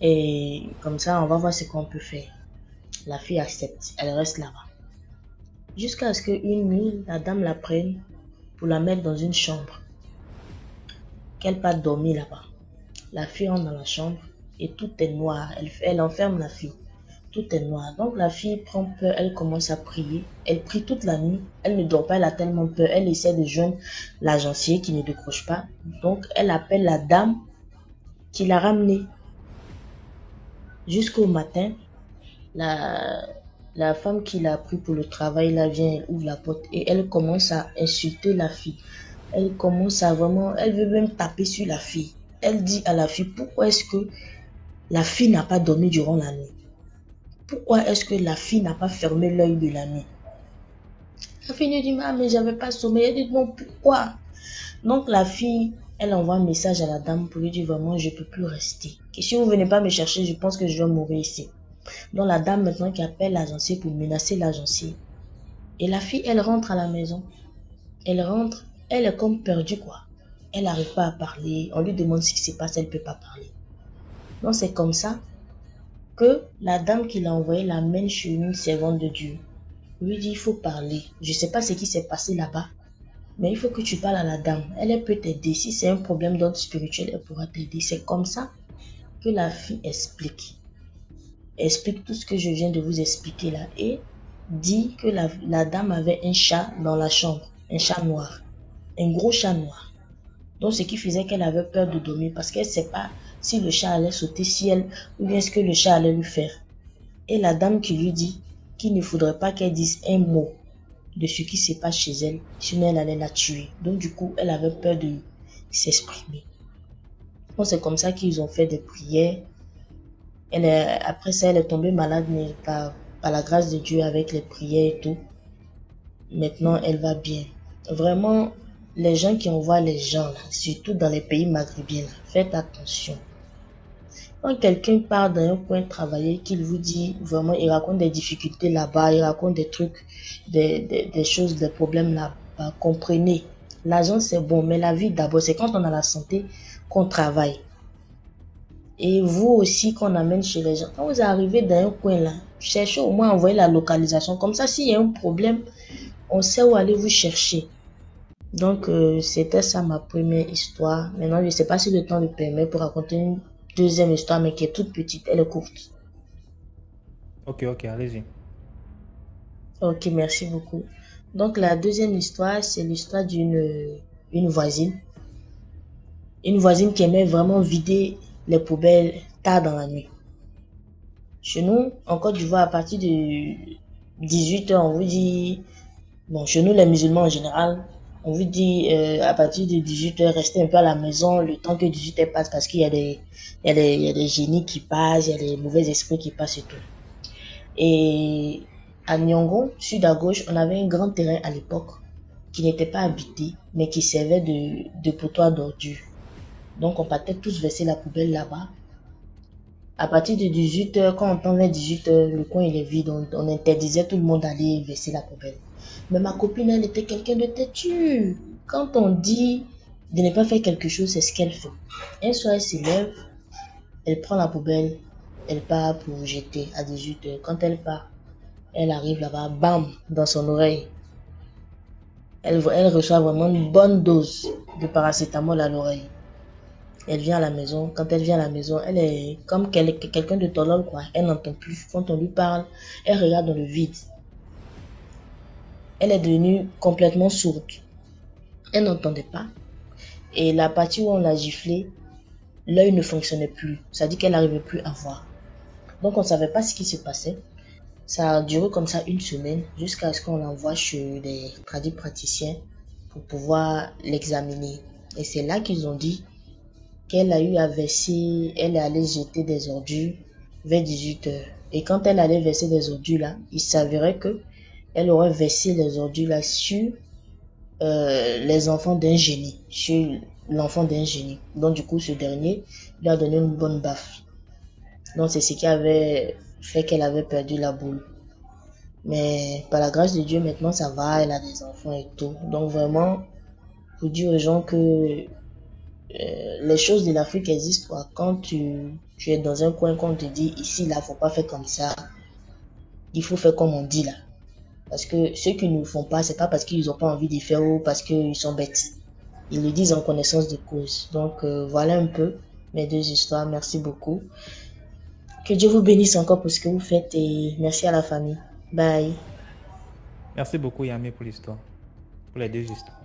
Et comme ça, on va voir ce qu'on peut faire. La fille accepte. Elle reste là-bas. Jusqu'à ce qu'une nuit, la dame la prenne pour la mettre dans une chambre. Qu'elle parte dormir là-bas. La fille entre dans la chambre et tout est noir. Elle enferme la fille. Tout est noir. Donc la fille prend peur. Elle commence à prier. Elle prie toute la nuit. Elle ne dort pas. Elle a tellement peur. Elle essaie de joindre l'agencier qui ne décroche pas. Donc elle appelle la dame qui l'a ramenée. Jusqu'au matin, la femme qui l'a pris pour le travail, là vient, elle ouvre la porte et elle commence à insulter la fille. Elle commence à vraiment, elle veut même taper sur la fille. Elle dit à la fille, pourquoi est-ce que la fille n'a pas dormi durant la nuit? Pourquoi est-ce que la fille n'a pas fermé l'œil de la nuit? La fille lui dit, ah, mais j'avais pas sommeil. Elle dit, non, pourquoi? Donc la fille, elle envoie un message à la dame pour lui dire vraiment, je ne peux plus rester. Et si vous ne venez pas me chercher, je pense que je vais mourir ici. Donc la dame maintenant qui appelle l'agencier pour menacer l'agencier. Et la fille, elle rentre à la maison. Elle rentre, elle est comme perdue quoi. Elle n'arrive pas à parler. On lui demande ce qui se passe, elle ne peut pas parler. Donc c'est comme ça que la dame qui l'a envoyée l'amène chez une servante de Dieu. Lui dit, il faut parler. Je ne sais pas ce qui s'est passé là-bas. Mais il faut que tu parles à la dame. Elle peut t'aider. Si c'est un problème d'ordre spirituel, elle pourra t'aider. C'est comme ça que la fille explique. Explique tout ce que je viens de vous expliquer là. Et dit que la dame avait un chat dans la chambre. Un chat noir. Un gros chat noir. Donc ce qui faisait qu'elle avait peur de dormir. Parce qu'elle ne sait pas si le chat allait sauter sur elle. Ou bien ce que le chat allait lui faire. Et la dame qui lui dit qu'il ne faudrait pas qu'elle dise un mot de ce qui se passe chez elle, sinon elle allait la tuer. Donc du coup, elle avait peur de s'exprimer. Donc c'est comme ça qu'ils ont fait des prières. Après ça, elle est tombée malade, mais par la grâce de Dieu, avec les prières et tout, maintenant elle va bien. Vraiment, les gens qui envoient les gens, là, surtout dans les pays maghrébins, faites attention. Quand quelqu'un part dans un coin travailler, qu'il vous dit vraiment, il raconte des difficultés là-bas, il raconte des trucs, des choses, des problèmes là-bas, comprenez. L'argent c'est bon, mais la vie d'abord, c'est quand on a la santé qu'on travaille. Et vous aussi qu'on amène chez les gens. Quand vous arrivez dans un coin là, cherchez au moins à envoyer la localisation. Comme ça, s'il y a un problème, on sait où aller vous chercher. Donc, c'était ça ma première histoire. Maintenant, je ne sais pas si le temps le permet pour raconter une deuxième histoire, mais qui est toute petite, elle est courte.
Ok, allez-y.
Ok, merci beaucoup. Donc la deuxième histoire, c'est l'histoire d'une voisine. Une voisine qui aimait vraiment vider les poubelles tard dans la nuit. Chez nous, en Côte d'Ivoire, à partir de 18h, on vous dit... Bon, chez nous, les musulmans en général, on vous dit à partir de 18h, restez un peu à la maison le temps que 18h passe parce qu'il y a des génies qui passent, il y a des mauvais esprits qui passent et tout. Et à Nyongo, sud à gauche, on avait un grand terrain à l'époque qui n'était pas habité, mais qui servait de potoir d'ordures. Donc on partait tous verser la poubelle là-bas. À partir de 18h, quand on tombe vers 18h, le coin il est vide, on interdisait tout le monde d'aller verser la poubelle. Mais ma copine, elle était quelqu'un de têtu. Quand on dit de ne pas faire quelque chose, c'est ce qu'elle fait. Un soir, elle se lève, elle prend la poubelle, elle part pour jeter à 18h. Quand elle part, elle arrive là-bas, bam, dans son oreille. Elle reçoit vraiment une bonne dose de paracétamol à l'oreille. Elle vient à la maison. Quand elle vient à la maison, elle est comme quelqu'un de tolol, quoi. Elle n'entend plus. Quand on lui parle, elle regarde dans le vide. Elle est devenue complètement sourde. Elle n'entendait pas. Et la partie où on l'a giflé, l'œil ne fonctionnait plus. Ça dit qu'elle n'arrivait plus à voir. Donc on ne savait pas ce qui se passait. Ça a duré comme ça une semaine jusqu'à ce qu'on l'envoie chez des praticiens pour pouvoir l'examiner. Et c'est là qu'ils ont dit qu'elle a eu à verser, elle est allée jeter des ordures vers 18 heures. Et quand elle allait verser des ordures là, il s'avérait que elle aurait versé les ordures là sur les enfants d'un génie, sur l'enfant d'un génie. Donc du coup, ce dernier lui a donné une bonne baffe. Donc c'est ce qui avait fait qu'elle avait perdu la boule. Mais par la grâce de Dieu, maintenant ça va, elle a des enfants et tout. Donc vraiment, faut dire aux gens que les choses de l'Afrique existent, quoi. Quand tu es dans un coin qu'on te dit ici là, faut pas faire comme ça, il faut faire comme on dit là. Parce que ceux qui ne le font pas, c'est pas parce qu'ils ont pas envie de faire ou parce qu'ils sont bêtes. Ils le disent en connaissance de cause. Donc voilà un peu mes deux histoires. Merci beaucoup. Que Dieu vous bénisse encore pour ce que vous faites et merci à la famille. Bye.
Merci beaucoup Yamé pour l'histoire, pour les deux histoires.